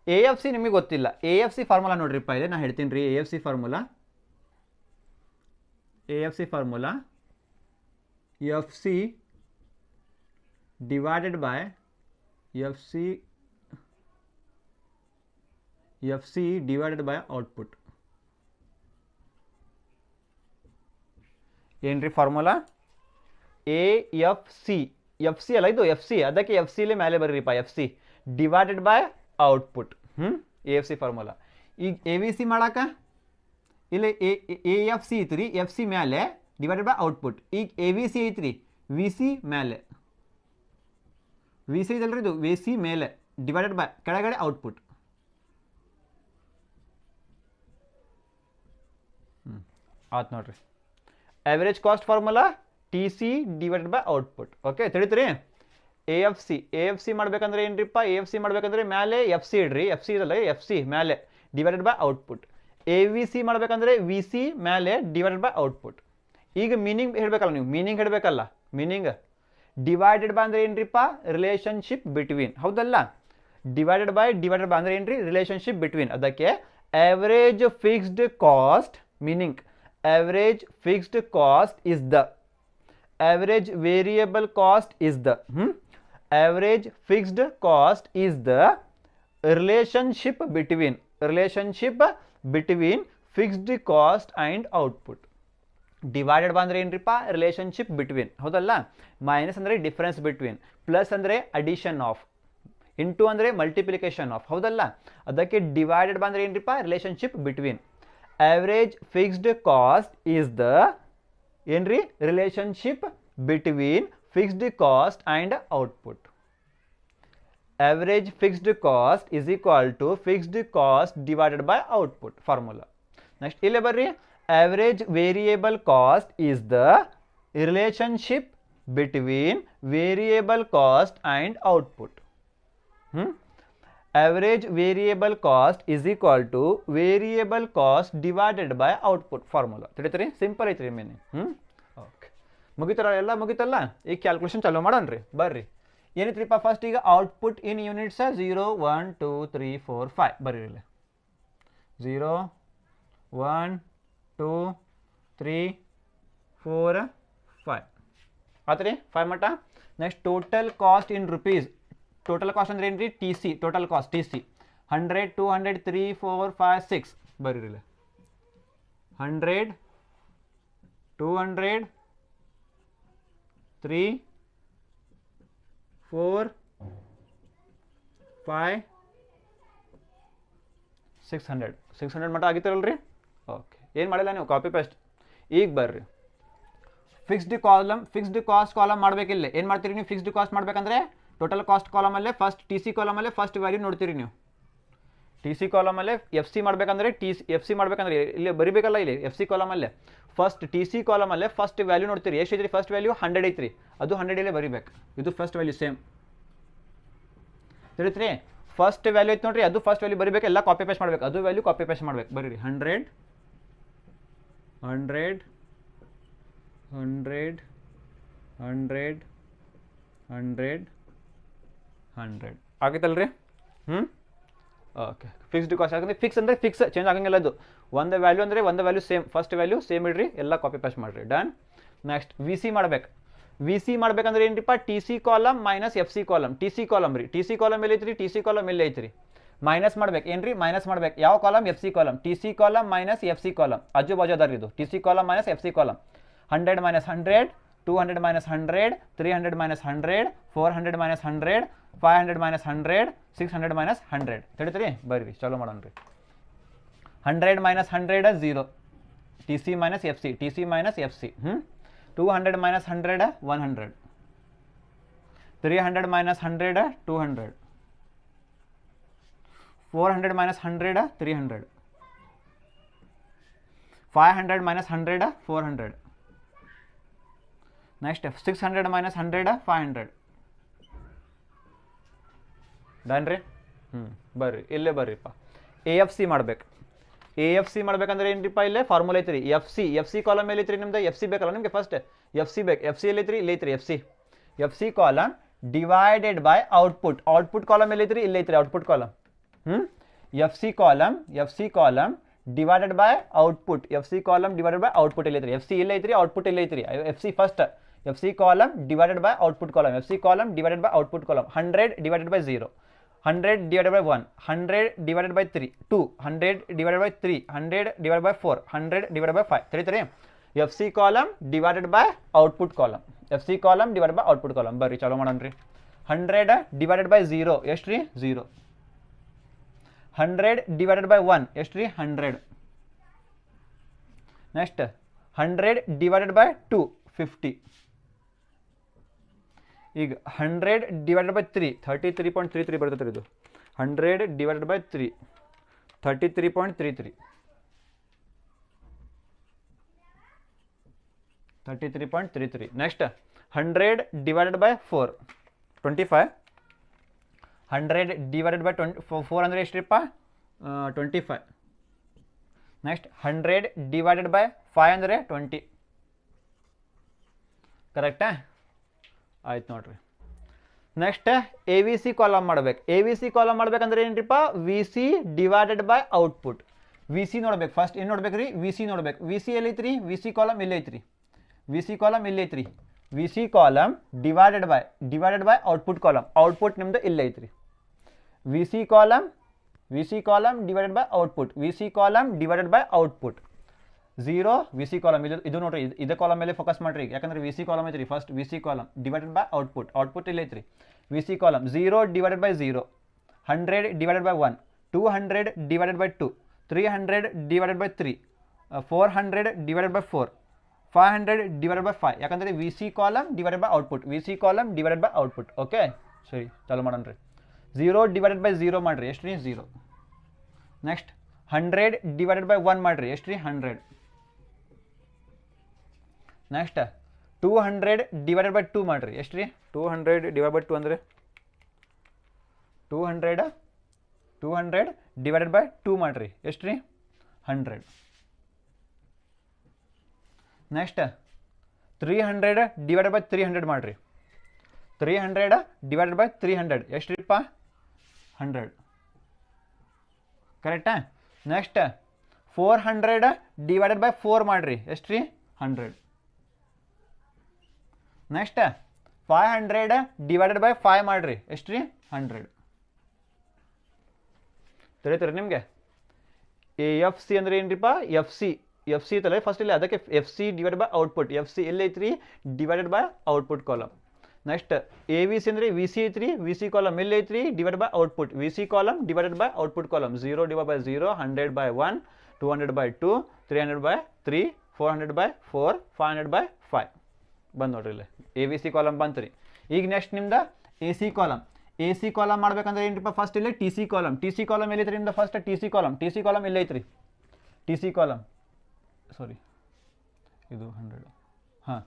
A F C ನಿಮಗೆ ಗೊತ್ತಿಲ್ಲ. A F C formula ನೋಡ್ರಿಪ್ಪ, ಇದೆ ನಾನು ಹೇಳ್ತೀನಿ ರೀ. A F C formula, A F C formula F C divided by F C divided by output. ಏನ್ರಿ formula, A F C. F C ಅಲ್ಲ ಇದು, ಎಫ್ ಸಿ. ಅದಕ್ಕೆ ಎಫ್ ಸಿಲೇ ಮೇಲೆ ಬರ್ರಿಪ್ಪ, F C divided by output. A F C formula. ಈಗ A V C ಮಾಡಾಕ ಇಲ್ಲಿ ಎ ಎಫ್ ಸಿ ಐತ್ರಿ, ಎಫ್ ಸಿ ಮೇಲೆ ಡಿವೈಡೆಡ್ ಬೈ ಔಟ್ಪುಟ್. ಈಗ ಎ ವಿ ಸಿ ಐತ್ರಿ, ವಿ ಸಿ ಮೇಲೆ. ವಿ ಸಿ ಇದಲ್ರಿ ಇದು, ವಿ ಸಿ ಮೇಲೆ ಡಿವೈಡೆಡ್ ಬೈ ಕೆಳಗಡೆ ಔಟ್ಪುಟ್. ಆಯ್ತು ನೋಡ್ರಿ. Average cost formula T C divided by output. Okay, ತಿಳಿತ್ರಿ. A F C. A F C ಮಾಡ್ಬೇಕಂದ್ರೆ ಏನ್ರಿಪ್ಪ, ಎ ಎಫ್ ಸಿ ಮಾಡ್ಬೇಕಂದ್ರೆ ಮೇಲೆ ಎಫ್ ಸಿ ಇಡ್ರಿ. ಎಫ್ ಸಿ ಇದಲ್ಲ, ಎಫ್ ಸಿ ಮೇಲೆ divided by output. A V C ಮಾಡ್ಬೇಕಂದ್ರೆ ವಿ ಸಿ ಮೇಲೆ divided by output. ಈಗ ಮೀನಿಂಗ್ ಹೇಳಬೇಕಲ್ಲ ನೀವು, ಮೀನಿಂಗ್ ಹೇಳಬೇಕಲ್ಲ. ಮೀನಿಂಗ್ ಡಿವೈಡೆಡ್ ಬೈ ಅಂದ್ರೆ ಏನ್ರಿಪ್ಪ, ರಿಲೇಷನ್ಶಿಪ್ ಬಿಟ್ವೀನ್. ಹೌದಲ್ಲ? ಡಿವೈಡೆಡ್ ಬೈ ಅಂದ್ರೆ ಏನ್ರಿ, ರಿಲೇಷನ್ಶಿಪ್ ಬಿಟ್ವೀನ್. ಅದಕ್ಕೆ average fixed cost, meaning average fixed cost is the average variable cost is the average fixed cost is the relationship between fixed cost and output. Divided by ಅಂದ್ರೆ ಏನ್ರಿಪ್ಪ, relationship between. ಹೌದಲ್ಲ? Minus ಅಂದರೆ difference between, plus ಅಂದರೆ addition of, into ಅಂದರೆ multiplication of. ಹೌದಲ್ಲ? ಅದಕ್ಕೆ divided by ಅಂದ್ರೆ ಏನ್ರಿಪ್ಪ, relationship between. average fixed cost is the ಏನ್ರಿ, relationship between fixed cost and output. Average fixed cost is equal to fixed cost divided by output formula. Next ಇಲ್ಲಿ ಬರ್ರಿ, average variable cost is the relationship between variable cost and output. Average variable cost is equal to variable cost divided by output formula. ತಿಳಿತ್ರಿ, simple ಐತ್ರಿ meaning. Okay, ಮುಗಿತಾರ ಎಲ್ಲ ಮುಗಿತಲ್ಲ, ಈಗ calculation ಚಾಲೂ ಮಾಡೋಣ್ರಿ. ಬರ್ರಿ, ಏನಿತ್ರಿಪ್ಪ ಫಸ್ಟ್ ಈಗ ಔಟ್ಪುಟ್ ಇನ್ ಯೂನಿಟ್ಸ್ 0 1 2 3 4 5 ಬರ್ರಿ ಇಲ್ಲಿ 0 1 2 3 4 5 ಆತ್ರಿ 5 ಮಟ್ಟ. Next total cost in rupees. Total cost ಅಂದ್ರೆ ಏನ್ರಿ? T C, total cost T C 100 200 3 4 5 6 ಬರ್ರಿ ಇಲ್ಲಿ 100 200 3 4 5 600 ಮಟ್ಟ ಆಗಿತ್ತಲ್ರಿ. ಓಕೆ, ಏನು ಮಾಡಿಲ್ಲ ನೀವು, ಕಾಪಿ ಪೇಸ್ಟ್. ಈಗ ಬರ್ರಿ, ಫಿಕ್ಸ್ಡ್ ಕಾಸ್ಟ್ ಕಾಲಮ್ ಮಾಡಬೇಕಿಲ್ಲ. ಏನು ಮಾಡ್ತೀರಿ ನೀವು? ಫಿಕ್ಸ್ಡ್ ಕಾಸ್ಟ್ ಮಾಡಬೇಕಂದ್ರೆ ಟೋಟಲ್ ಕಾಸ್ಟ್ ಕಾಲಮಲ್ಲೇ ಫಸ್ಟ್ ಟಿ ಸಿ ಕಾಲಮಲ್ಲೇ ಫಸ್ಟ್ ವ್ಯಾಲ್ಯೂ ನೋಡ್ತೀರಿ ನೀವು. ಟಿ ಸಿ ಕಾಲಮಲ್ಲೇ ಎಫ್ ಸಿ ಮಾಡಬೇಕಂದ್ರೆ ಎಫ್ ಸಿ ಮಾಡಬೇಕಂದ್ರೆ ಇಲ್ಲಿ ಬರಿಬೇಕಲ್ಲ, ಇಲ್ಲಿ ಎಫ್ ಸಿ ಕಾಲಮಲ್ಲೇ ಫಸ್ಟ್ ಟಿ ಸಿ ಕಾಲಮಲ್ಲೇ ಫಸ್ಟ್ ವ್ಯಾಲ್ಯೂ ನೋಡ್ತೀರಿ. ಎಷ್ಟು ಐತ್ರಿ? ಫಸ್ಟ್ ವ್ಯಾಲ್ಯೂ 100 ಐತ್ರಿ, ಅದು 100 ಬರಿಬೇಕು. ಇದು ಫಸ್ಟ್ ವ್ಯಾಲ್ಯೂ ಸೇಮ್ ತಿಳಿತ್ರಿ. ಫಸ್ಟ್ ವ್ಯಾಲ್ಯೂ ಐತೆ ನೋಡ್ರಿ, ಅದು ಫಸ್ಟ್ ವ್ಯಾಲ್ಯೂ ಬರಿಬೇಕು, ಎಲ್ಲ ಕಾಪಿ ಪೇಸ್ಟ್ ಮಾಡ್ಬೇಕು, ಅದು ವ್ಯಾಲ್ಯೂ ಕಾಪಿ ಪೇಸ್ಟ್ ಮಾಡ್ಬೇಕು. ಬರೀರಿ 100 100 100 100 100 100 ಆಗೈತಲ್ರಿ. ಓಕೆ, ಫಿಕ್ಸ್ಡ್ ಕಾಸ್ಟ್ ಯಾಕಂದ್ರೆ ಫಿಕ್ಸ್ ಅಂದರೆ ಫಿಕ್ಸ್, ಚೇಂಜ್ ಆಗಂಗಿಲ್ಲ. ಅದು ಒಂದು ವ್ಯಾಲ್ಯೂ ಅಂದರೆ ಒಂದು value same, first value same ಇಡ್ರಿ, ಎಲ್ಲ ಕಾಪಿ ಪೇಸ್ಟ್ ಮಾಡಿರಿ. ಡನ್. ನೆಕ್ಸ್ಟ್ ವಿ ಸಿ ಮಾಡ್ಬೇಕು. ವಿ ಸಿ ಮಾಡ್ಬೇಕಂದ್ರೆ ಏನ್ರಿಪ್ಪ? T C column minus F C column. T C column ರೀ, ಟಿ ಸಿ ಕಾಲಮ್ ಎಲ್ಲಿ ಐತ್ರಿ? ಟಿ ಸಿ ಕಾಲಮ್ ಎಲ್ಲಿ ಐತ್ರಿ? ಮೈನಸ್ ಮಾಡ್ಬೇಕು. ಏನ್ರಿ? ಮೈನಸ್ ಮಾಡ್ಬೇಕು. ಯಾವ column? F C column. T C column minus F C column ಅಜ್ಜು ಬಾಜು ಅದಾರ ಇದು. T C column minus F C column 100 minus 100 200 minus 100 300 minus 100 400 minus 100 500 minus 100 600 minus 100 ತಿಳಿತ್ರಿ. ಬರ್ರಿ ಚಾಲೋ ಮಾಡೋಣ್ರಿ. 100 minus 100 0, T C minus F C, T C minus F C. 200 minus 100 100 300 minus 100 200 400 minus 100 300 500 minus 100 400 next 600 minus 100 500 done ರೀ. ಬರ್ರಿ ಇಲ್ಲೇ ಬರ್ರಿಪ್ಪ, A F C ಮಾಡ್ಬೇಕು. A F C ಮಾಡ್ಬೇಕಂದ್ರೆ ಏನ್ರಿಪ್ಪ? ಇಲ್ಲೇ ಫಾರ್ಮುಲಾ ಐತ್ರಿ. ಎಫ್ ಸಿ ಕಾಲಮ್ ಎಲ್ಲಿ ಐತ್ರಿ ನಿಮ್ದು? ಎಫ್ ಸಿ ಬೇಕಲ್ಲ ನಿಮಗೆ ಫಸ್ಟ್, ಎಫ್ ಸಿ ಬೇಕು. ಎಫ್ ಸಿ ಎಲ್ಲಿ ಐತ್ರಿ? ಇಲ್ಲಿ ಐತ್ರಿ F C column divided by output column ಎಲ್ಲಿ ಐತ್ರಿ? ಇಲ್ಲಿ ಐತ್ರಿ output column. F C column divided by output, F C column divided by output ಎಲ್ಲಿ ಐತ್ರಿ? ಎಫ್ ಸಿ ಇಲ್ಲಿ ಐತ್ರಿ, ಔಟ್ಪುಟ್ ಇಲ್ಲಿ ಐತ್ರಿ. F C first, F C column divided by output column, F C column divided by output column. 100 divided by 0, 100 divided by 1, 100 divided by 3, 2, 100 divided by 3, 100 divided by 4, 100 divided by 5. ತಿಳಿತ್ರಿ? F C column divided by output column, F C column divided by output column. ಬರ್ರಿ ಚಾಲೋ ಮಾಡೋಣ್ರಿ. 100 divided by 0 ಎಷ್ಟು ರೀ? 0. 100 divided by 1 ಎಷ್ಟು ರೀ? 100. Next 100 divided by 2 50. ಈಗ 100 divided by 3 33.33 ಬರ್ತೈತೆ ಇದು. 100 divided by 3 33.33 33.33. Next 100 divided by 4 25. 100 divided by 4 ಅಂದರೆ ಎಷ್ಟ್ರಿಪ್ಪ? 25. ನೆಕ್ಸ್ಟ್ 100 divided by 5 ಅಂದರೆ 20. ಕರೆಕ್ಟಾ? ಆಯ್ತು ನೋಡ್ರಿ. Next A V C column ಮಾಡ್ಬೇಕು. ಎ ವಿ ಸಿ ಕಾಲಮ್ ಮಾಡ್ಬೇಕಂದ್ರೆ ಏನ್ರಿಪ್ಪ? V C divided by output. V C ನೋಡ್ಬೇಕು ಫಸ್ಟ್. ಏನು ನೋಡ್ಬೇಕು ರೀ? ವಿ ಸಿ ನೋಡ್ಬೇಕು. ವಿ ಸಿ ಎಲ್ಲಿ ಐತ್ರಿ? ವಿ ಸಿ ಕಾಲಮ್ ಇಲ್ಲಿ ಐತ್ರಿ. ವಿ ಸಿ ಕಾಲಮ್ ಇಲ್ಲಿ ಐತ್ರಿ. V C column divided by output column. Output ನಿಮ್ದು ಇಲ್ಲಿ ಐತ್ರಿ. V C column divided by output. V C column divided by output 0. V C column ಇದು ನೋಡ್ರಿ, ಇದೇ ಕಾಲಮ್ ಮೇಲೆ ಫೋಕಸ್ ಮಾಡ್ರಿ. ಯಾಕಂದ್ರೆ ವಿ ಸಿ ಕಾಲಮ್ ಐತ್ರಿ first. V C column divided by output ಇಲ್ಲಿ ಐತ್ರಿ. V C column 0 divided by 0, 100 divided by 1, 200 divided by 2, 300 divided by 3, 400 divided by 4, 500 divided by 5 ಯಾಕಂದರೆ V C column divided by output, V C column divided by output. Okay ಸರಿ ಚಾಲು ಮಾಡೋಣ ರೀ. 0 divided by 0 ಮಾಡಿರಿ ಎಷ್ಟು ರೀ 0. ನೆಕ್ಸ್ಟ್ 100 ಡಿವೈಡೆಡ್ ಬೈ 1 ಮಾಡಿರಿ ಎಷ್ಟು ರೀ 100. ನೆಕ್ಸ್ಟ್ 200 ಡಿವೈಡೆಡ್ ಬೈ 2 ಮಾಡಿರಿ ಎಷ್ಟು ರೀ 200 ಡಿವೈಡ್ ಬೈ 2 ಅಂದರೆ 200 ಡಿವೈಡೆಡ್ ಬೈ 2 ಮಾಡಿರಿ ಎಷ್ಟು ರೀ 100. ನೆಕ್ಸ್ಟ್ 300 ಡಿವೈಡೆಡ್ ಬೈ 300 ಮಾಡಿರಿ 300 ಡಿವೈಡೆಡ್ ಬೈ 300 ಎಷ್ಟು ರೀಪ್ಪ 100 ಕರೆಕ್ಟಾ. ನೆಕ್ಸ್ಟ್ 400 ಡಿವೈಡೆಡ್ ಬೈ 4 ಮಾಡಿರಿ ಎಷ್ಟು ರೀ 100. ನೆಕ್ಸ್ಟ್ 500 ಡಿವೈಡೆಡ್ ಬೈ 5 ಮಾಡಿರಿ ಎಷ್ಟು ರೀ 100. ತಿಳಿತೀರಿ ನಿಮಗೆ. ಎಫ್ ಸಿ ಅಂದರೆ ಏನ್ರಿಪ್ಪ ಎಫ್ ಸಿ ತಲೆ ಫಸ್ಟ್ ಇಲ್ಲಿ ಅದಕ್ಕೆ F C divide by output, F C ಎಲ್ಲಿ ಐತ್ರಿ divided by output column. Next A V C ಅಂದರೆ ವಿ ಸಿ ಐತ್ರಿ, ವಿ ಸಿ ಕಾಲಮ್ ಎಲ್ಲಿ ಐತ್ರಿ divide by output, V C column divided by output column. 0 divide by 0, 100 by 1, 200 by 2, 300 by 3, 400 by 4, 500 by 5 ಬಂದು ನೋಡ್ರಿ ಇಲ್ಲಿ A V C column ಬಂತು ರೀ. ಈಗ ನೆಕ್ಸ್ಟ್ ನಿಮ್ದು A C column, A C column ಮಾಡ್ಬೇಕಂದ್ರೆ ಏನ್ರಿಪ್ಪ ಫಸ್ಟ್ ಇಲ್ಲಿ T C column, T C column ಎಲ್ಲಿ ಐತ್ರಿ ನಿಮ್ದು ಫಸ್ಟ್ ಟಿ ಸಿ ಕಾಲಮ್ ಎಲ್ಲಿ ಐತ್ರಿ ಟಿ ಸಿ ಕಾಲಮ್ ಸಾರಿ ಇದು 100 ಹಾಂ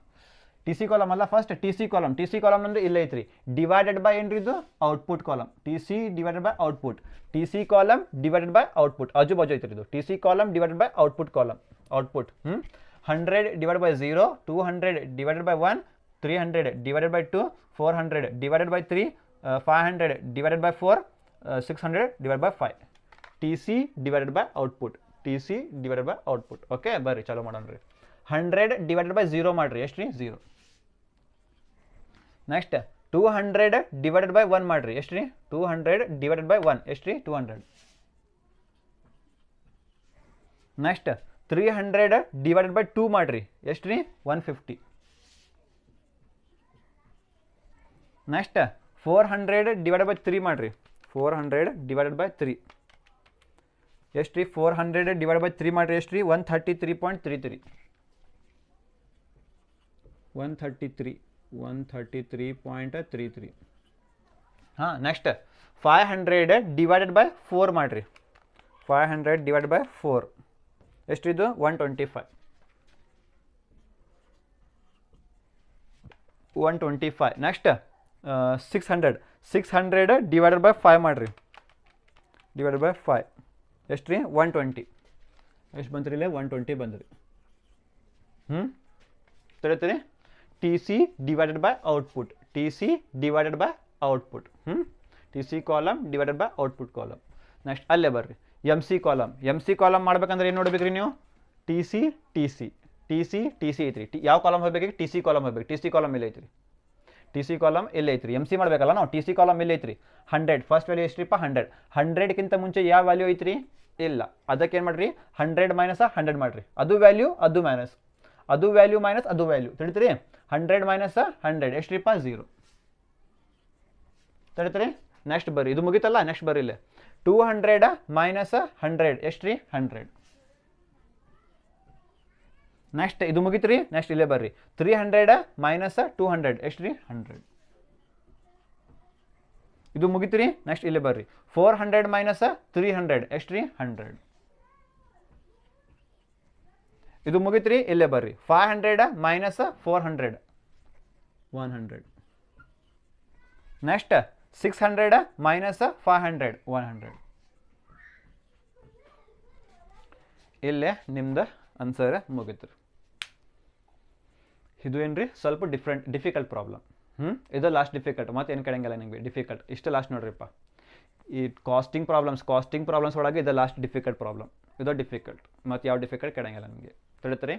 ಟಿ ಸಿ ಕಾಲಮ್ ಅಲ್ಲ ಫಸ್ಟ್ ಟಿ ಸಿ ಕಾಲಮ್ ಅಂದರೆ ಇಲ್ಲ ಐತ್ರಿ ಡಿವೈಡೆಡ್ ಬೈ ಏನ್ರಿ ಇದು output column, T C divided by output, T C column divided by output ಆಜು ಬಾಜು ಐತ್ರಿ ಇದು T C column divided by output column output. 100 divided by 0, 200 divided by 1, 300 divided by 2, 400 divided by 3, 500 divided by 4, 600 divide by 5 T C divided by output, T C divided by output. Okay ಬರ್ರಿ ಚಾಲೂ ಮಾಡೋಣ ರೀ. 100 divided by 0 ಮಾಡಿರಿ ಎಷ್ಟು ರೀ 0. Next 200 divided by 1 ಮಾಡಿರಿ ಎಷ್ಟು ರೀ 200 ಡಿವೈಡೆಡ್ ಬೈ 1 ಎಷ್ಟು ರೀ 200. ನೆಕ್ಸ್ಟ್ 300 ಡಿವೈಡೆಡ್ ಬೈ 2 ಮಾಡಿರಿ ಎಷ್ಟು ರೀ 150. ನೆಕ್ಸ್ಟ್ 400 ಡಿವೈಡೆಡ್ ಬೈ 3 ಮಾಡಿರಿ 400 ಡಿವೈಡೆಡ್ ಬೈ 3 ಎಷ್ಟು ರೀ 400 ಡಿವೈಡ್ ಬೈ 3 ಮಾಡಿರಿ ಎಷ್ಟು ರೀ 133.33 133.33. ಹಾಂ ನೆಕ್ಸ್ಟ್ 500 ಡಿವೈಡೆಡ್ ಬೈ 4 ಮಾಡಿರಿ 500 ಡಿವೈಡ್ ಬೈ 4 ಎಷ್ಟು ಇದು 125 125. ನೆಕ್ಸ್ಟ್ 600 ಡಿವೈಡೆಡ್ ಬೈ 5 ಮಾಡಿರಿ ಡಿವೈಡೆಡ್ ಬೈ 5 ಎಷ್ಟು ರೀ 120 ಎಷ್ಟು ಬಂತು ರೀ ಇಲ್ಲೇ 120 ಬಂದ್ರಿ. ತಿಳಿತೀರಿ T C divided by output, T C divided by output, T C column divided by output column. Next ಅಲ್ಲೇ ಬರ್ರಿ ಎಮ್ ಸಿ ಕಾಲಮ್ ಮಾಡ್ಬೇಕಂದ್ರೆ ಏನು ನೋಡ್ಬೇಕ್ರಿ ನೀವು ಟಿ ಸಿ ಐತ್ರಿ ಯಾವ ಕಾಲಮ್ ಹೋಗ್ಬೇಕು ಟಿ ಸಿ ಕಾಲಮ್ ಹೋಗ್ಬೇಕು, ಟಿ ಸಿ ಕಾಲಮ್ ಇಲ್ಲಿ ಐತ್ರಿ ಟಿ ಸಿ ಕಾಲಮ್ ಇಲ್ಲಿ ಐತ್ರಿ. ಎಮ್ ಸಿ ಮಾಡಬೇಕಲ್ಲ ನಾವು ಟಿ ಸಿ ಕಾಲಮ್ ಇಲ್ಲಿ ಐತ್ರಿ 100 ಫಸ್ಟ್ ವ್ಯಾಲ್ಯೂ ಎಷ್ಟ್ರಿಪ್ಪ 100. 100ಕ್ಕಿಂತ ಮುಂಚೆ ಯಾವ ವ್ಯಾಲ್ಯೂ ಐತ್ರಿ ಇಲ್ಲ, ಅದಕ್ಕೆ ಏನು ಮಾಡಿರಿ 100 ಮೈನಸ್ 100 ಮಾಡಿರಿ ಅದು ವ್ಯಾಲ್ಯೂ ಅದು ಮೈನಸ್ ಅದು ವ್ಯಾಲ್ಯೂ ಮೈನಸ್ ಅದು ವ್ಯಾಲ್ಯೂ ತಿಳಿತೀರಿ 100 ಮೈನಸ್ 100 ಎಷ್ಟ್ರಿಪ್ಪ 0 ತಿಳಿತೀರಿ. ನೆಕ್ಸ್ಟ್ ಬರ್ರಿ ಇದು ಮುಗಿತಲ್ಲ ನೆಕ್ಸ್ಟ್ ಬರ್ರಿ ಇಲ್ಲೇ 200 ಮೈನಸ್ 100 ಎಷ್ಟು ರೀ 100. ನೆಕ್ಸ್ಟ್ ಇದು ಮುಗಿತ್ರಿ ನೆಕ್ಸ್ಟ್ ಇಲ್ಲೇ ಬರ್ರಿ 300 ಮೈನಸ್ 200 ಎಷ್ಟು ರೀ 100. ಇದು ಮುಗಿತ್ರಿ ನೆಕ್ಸ್ಟ್ ಇಲ್ಲೇ ಬರ್ರಿ 400 ಮೈನಸ್ 300 ಎಷ್ಟು ರೀ 100. ಇದು ಮುಗಿತ್ರಿ ಇಲ್ಲೇ ಬರ್ರಿ 500 ಮೈನಸ್ 400 100. Next 600 minus 500 100. ಇಲ್ಲೇ ನಿಮ್ದು ಆನ್ಸರ್ ಮುಗಿತು. ಇದು ಏನ್ರಿ ಸ್ವಲ್ಪ ಡಿಫಿಕಲ್ಟ್ ಪ್ರಾಬ್ಲಮ್. ಇದು ಲಾಸ್ಟ್ ಡಿಫಿಕಲ್ಟ್ ಮತ್ತೆ ಏನು ಕೇಳಂಗಿಲ್ಲ ನಿಮಗೆ ಡಿಫಿಕಲ್ಟ್ ಇಷ್ಟು ಲಾಸ್ಟ್ ನೋಡ್ರಿಪ್ಪ. ಈ ಕಾಸ್ಟಿಂಗ್ ಪ್ರಾಬ್ಲಮ್ಸ್ ಒಳಗೆ ಇದು ಲಾಸ್ಟ್ ಡಿಫಿಕಲ್ಟ್ ಪ್ರಾಬ್ಲಮ್. ಇದು ಡಿಫಿಕಲ್ಟ್ ಮತ್ತು ಯಾವ ಡಿಫಿಕಲ್ಟ್ ಕೇಳಂಗಿಲ್ಲ ನಿಮಗೆ ತಿಳಿತೀರಿ.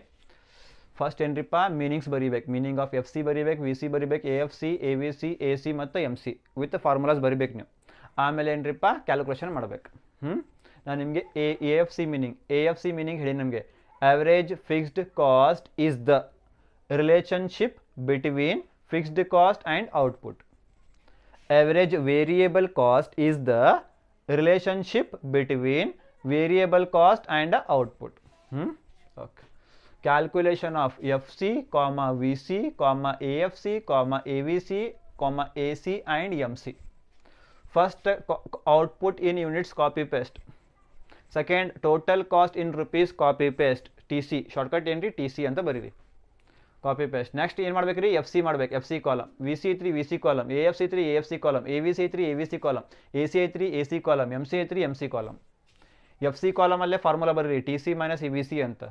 ಫಸ್ಟ್ ಏನ್ರಿಪ್ಪ ಮೀನಿಂಗ್ಸ್ ಬರೀಬೇಕು, ಮೀನಿಂಗ್ ಆಫ್ ಎಫ್ ಸಿ ಬರೀಬೇಕು, ವಿ ಸಿ ಬರೀಬೇಕು, A F C, A V C, A C ಮತ್ತು ಎಮ್ ಸಿ ವಿತ್ ಫಾರ್ಮುಲಾಸ್ ಬರೀಬೇಕು ನೀವು. ಆಮೇಲೆ ಏನ್ರಿಪ್ಪ ಕ್ಯಾಲ್ಕುಲೇಷನ್ ಮಾಡಬೇಕು. ನಾನು ನಿಮಗೆ ಎ ಎಫ್ ಸಿ ಮೀನಿಂಗ್ ಹೇಳಿ ನಮಗೆ average fixed cost is the relationship between fixed cost and output. Average variable cost is the relationship between variable cost and output. Okay. Calculation of F C comma V C comma A F C comma A V C comma A C and M C. First output in units copy paste. Second total cost in rupees copy paste. T C shortcut ಏನು ರೀ, T C ಅಂತ ಬರೀರಿ, copy paste. Next ಏನು ಮಾಡ್ಬೇಕು ರೀ, F C ಮಾಡ್ಬೇಕು, F C column. V C ಐತ್ರಿ V C column, A F C ಐತ್ರಿ A F C column, A V C ಐತ್ರಿ A V C column, A C ಐತ್ರಿ A C column, M C ಐತ್ರಿ M C column. F C ಕಾಲಮಲ್ಲೇ formula ಬರೀರಿ T C minus V C ಅಂತ.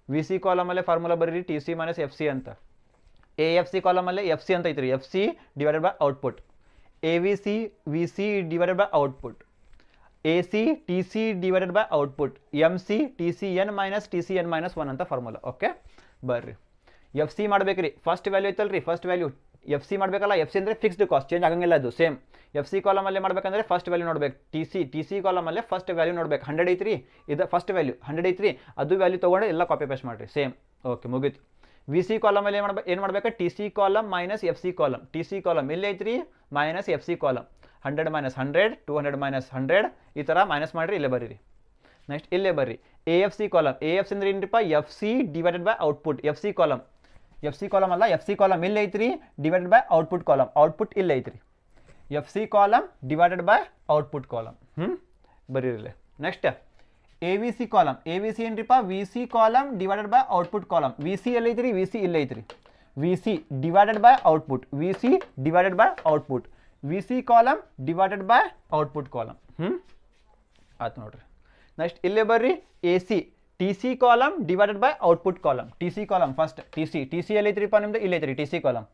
V C ಕಾಲಮಲ್ಲೇ formula ಬರೀರಿ T C minus F C ಅಂತ. A F C ಕಾಲಮಲ್ಲೇ F C ಅಂತ ಐತ್ರಿ, F C divided by output. A V C V C divided by output. A C T C divided by output. M C T C N minus T C N minus 1 ಅಂತ formula. Okay ಬರ್ರಿ F C ಮಾಡ್ಬೇಕ್ರಿ. First value ಐತಲ್ರಿ, first value F C ಮಾಡಬೇಕಲ್ಲ. F C ಅಂದರೆ fixed cost, change ಆಗಂಗಿಲ್ಲ, ಅದು same. F C ಕಾಲಮಲ್ಲೇ ಮಾಡಬೇಕಂದ್ರೆ ಫಸ್ಟ್ ವ್ಯಾಲ್ಯೂ ನೋಡ್ಬೇಕು. ಟಿ ಸಿ ಕಾಲಮಲ್ಲೇ ಫಸ್ಟ್ ವ್ಯಾಲ್ಯೂ ನೋಡ್ಬೇಕು. 100 ಐತ್ರಿ, ಇದು ಫಸ್ಟ್ ವ್ಯಾಲ್ಯೂ 100 ಐತ್ರಿ, ಅದು ವ್ಯಾಲ್ಯೂ ತೊಗೊಂಡು ಎಲ್ಲ ಕಾಪಿ ಪೇಸ್ಟ್ ಮಾಡಿರಿ, ಸೇಮ್. ಓಕೆ ಮುಗೀತು. ವಿ ಸಿ ಕಾಲಮಲ್ಲಿ ಏನು ಮಾಡ್ಬೇಕು, T C column minus F C column. T C column ಇಲ್ಲಿ ಐತ್ರಿ minus F C column. 100 minus 100, 200 minus 100, ಈ ಥರ ಮೈನಸ್ ಮಾಡಿರಿ, ಇಲ್ಲೇ ಬರೀರಿ. ನೆಕ್ಸ್ಟ್ ಇಲ್ಲೇ ಬರ್ರಿ A F C column. A F C ಅಂದ್ರೆ ಏನ್ರಿಪ್ಪ, F C divided by output. F C column, F C column ಅಲ್ಲ, ಎಫ್ ಸಿ ಕಾಲಮ್ ಇಲ್ಲಿ ಐತ್ರಿ divided by output column. Output ಇಲ್ಲಿ ಐತ್ರಿ, F C column divided by output column. ಬರೀರಿಲ್ಲ. Next A V C column. A V C ಏನ್ರಿಪ್ಪ, V C column divided by output column. V C ಎಲ್ಲಿ ಐತ್ರಿ, V C ಇಲ್ಲಿ ಐತ್ರಿ, V C divided by output. V C divided by output. V C column divided by output column. ಆಯ್ತು ನೋಡ್ರಿ. Next ಇಲ್ಲೇ ಬರ್ರಿ A C T C column divided by output column. T C column first, T C ಎಲ್ಲಿ ಐತ್ರಿಪ್ಪ ನಿಮ್ದು, ಇಲ್ಲಿ ಐತ್ರಿ T C column.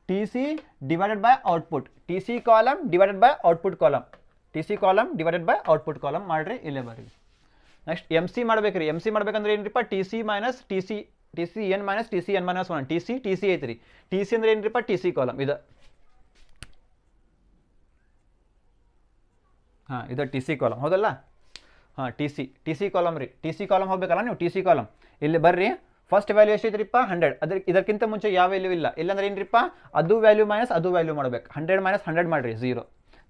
T C divided by output. T C column divided by output column. T C column divided by output column ಮಾಡಿರಿ, ಇಲ್ಲೇ ಬರ್ರಿ. Next M C ಮಾಡ್ಬೇಕ್ರಿ. M C ಮಾಡ್ಬೇಕಂದ್ರೆ ಏನ್ರಿಪ್ಪ, T C minus T C N minus T C N minus 1. T C ಐತ್ರಿ. T C ಅಂದ್ರೆ ಏನ್ರಿಪ್ಪ, T C column ಇದು. ಹಾಂ ಇದು ಟಿ ಸಿ ಕಾಲಮ್ ಹೌದಲ್ಲ. ಹಾಂ ಟಿ ಸಿ ಕಾಲಮ್ ರೀ. ಟಿ ಸಿ ಕಾಲಮ್ ಹೋಗ್ಬೇಕಲ್ಲ ನೀವು, ಟಿ ಸಿ ಕಾಲಮ್ ಇಲ್ಲಿ ಬರ್ರಿ. ಫಸ್ಟ್ ವ್ಯಾಲ್ಯೂ ಎಷ್ಟೈತ್ರಿಪ್ಪ, 100. ಇದಕ್ಕಿಂತ ಮುಂಚೆ ಯಾವ ವ್ಯಾಲ್ಯೂ ಇಲ್ಲ. ಇಲ್ಲಾಂದ್ರೆ ಏನ್ರಿಪ್ಪ, ಅದು ವ್ಯಾಲ್ಯೂ ಮೈನಸ್ ಅದು ವ್ಯಾಲ್ಯೂ ಮಾಡ್ಬೇಕು. 100 ಮೈನಸ್ 100 ಮಾಡಿರಿ, 0.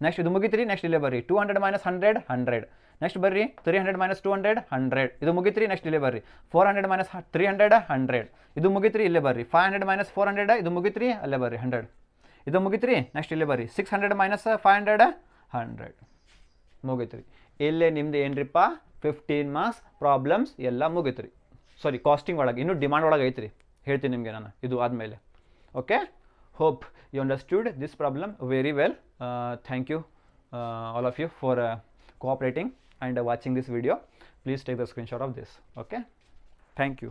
ನೆಕ್ಸ್ಟ್ ಇದು ಮುಗಿತ್ರಿ. ನೆಕ್ಸ್ಟ್ ಇಲ್ಲೇ ಬರ್ರಿ 200 ಮೈನಸ್ 100, 100. ನೆಕ್ಸ್ಟ್ ಬರ್ರಿ 300 ಮೈನಸ್ 200, 100. ಇದು ಮುಗಿತ್ರಿ. ನೆಕ್ಸ್ಟ್ ಇಲ್ಲೇ ಬರ್ರಿ 400 ಮೈನಸ್ 300, 100. ಇದು ಮುಗಿತ್ರಿ, ಇಲ್ಲೇ ಬರ್ರಿ 500 ಮೈನಸ್ 400. ಇದು ಮುಗಿತ್ರಿ, ಅಲ್ಲೇ ಬರ್ರಿ 100. ಇದು ಮುಗಿತ್ರಿ. ನೆಕ್ಸ್ಟ್ ಇಲ್ಲೇ ಬರ್ರಿ 600 ಮೈನಸ್ 500, 100. ಮುಗಿತ್ರಿ. ಇಲ್ಲೇ ನಿಮ್ದು ಏನ್ರಿಪ್ಪ 15 ಮಾರ್ಕ್ಸ್ ಪ್ರಾಬ್ಲಮ್ಸ್ ಎಲ್ಲ ಮುಗಿತ್ರಿ. ಸಾರಿ ಕಾಸ್ಟಿಂಗ್ ಒಳಗೆ, ಇನ್ನೂ ಡಿಮಾಂಡ್ ಒಳಗೆ ಐತ್ರಿ, ಹೇಳ್ತೀನಿ ನಿಮಗೆ ನಾನು ಇದು ಆದಮೇಲೆ. Okay, hope you understood this problem very well. Thank you all of you for cooperating and watching this video. Please take the screenshot of this. Okay, thank you.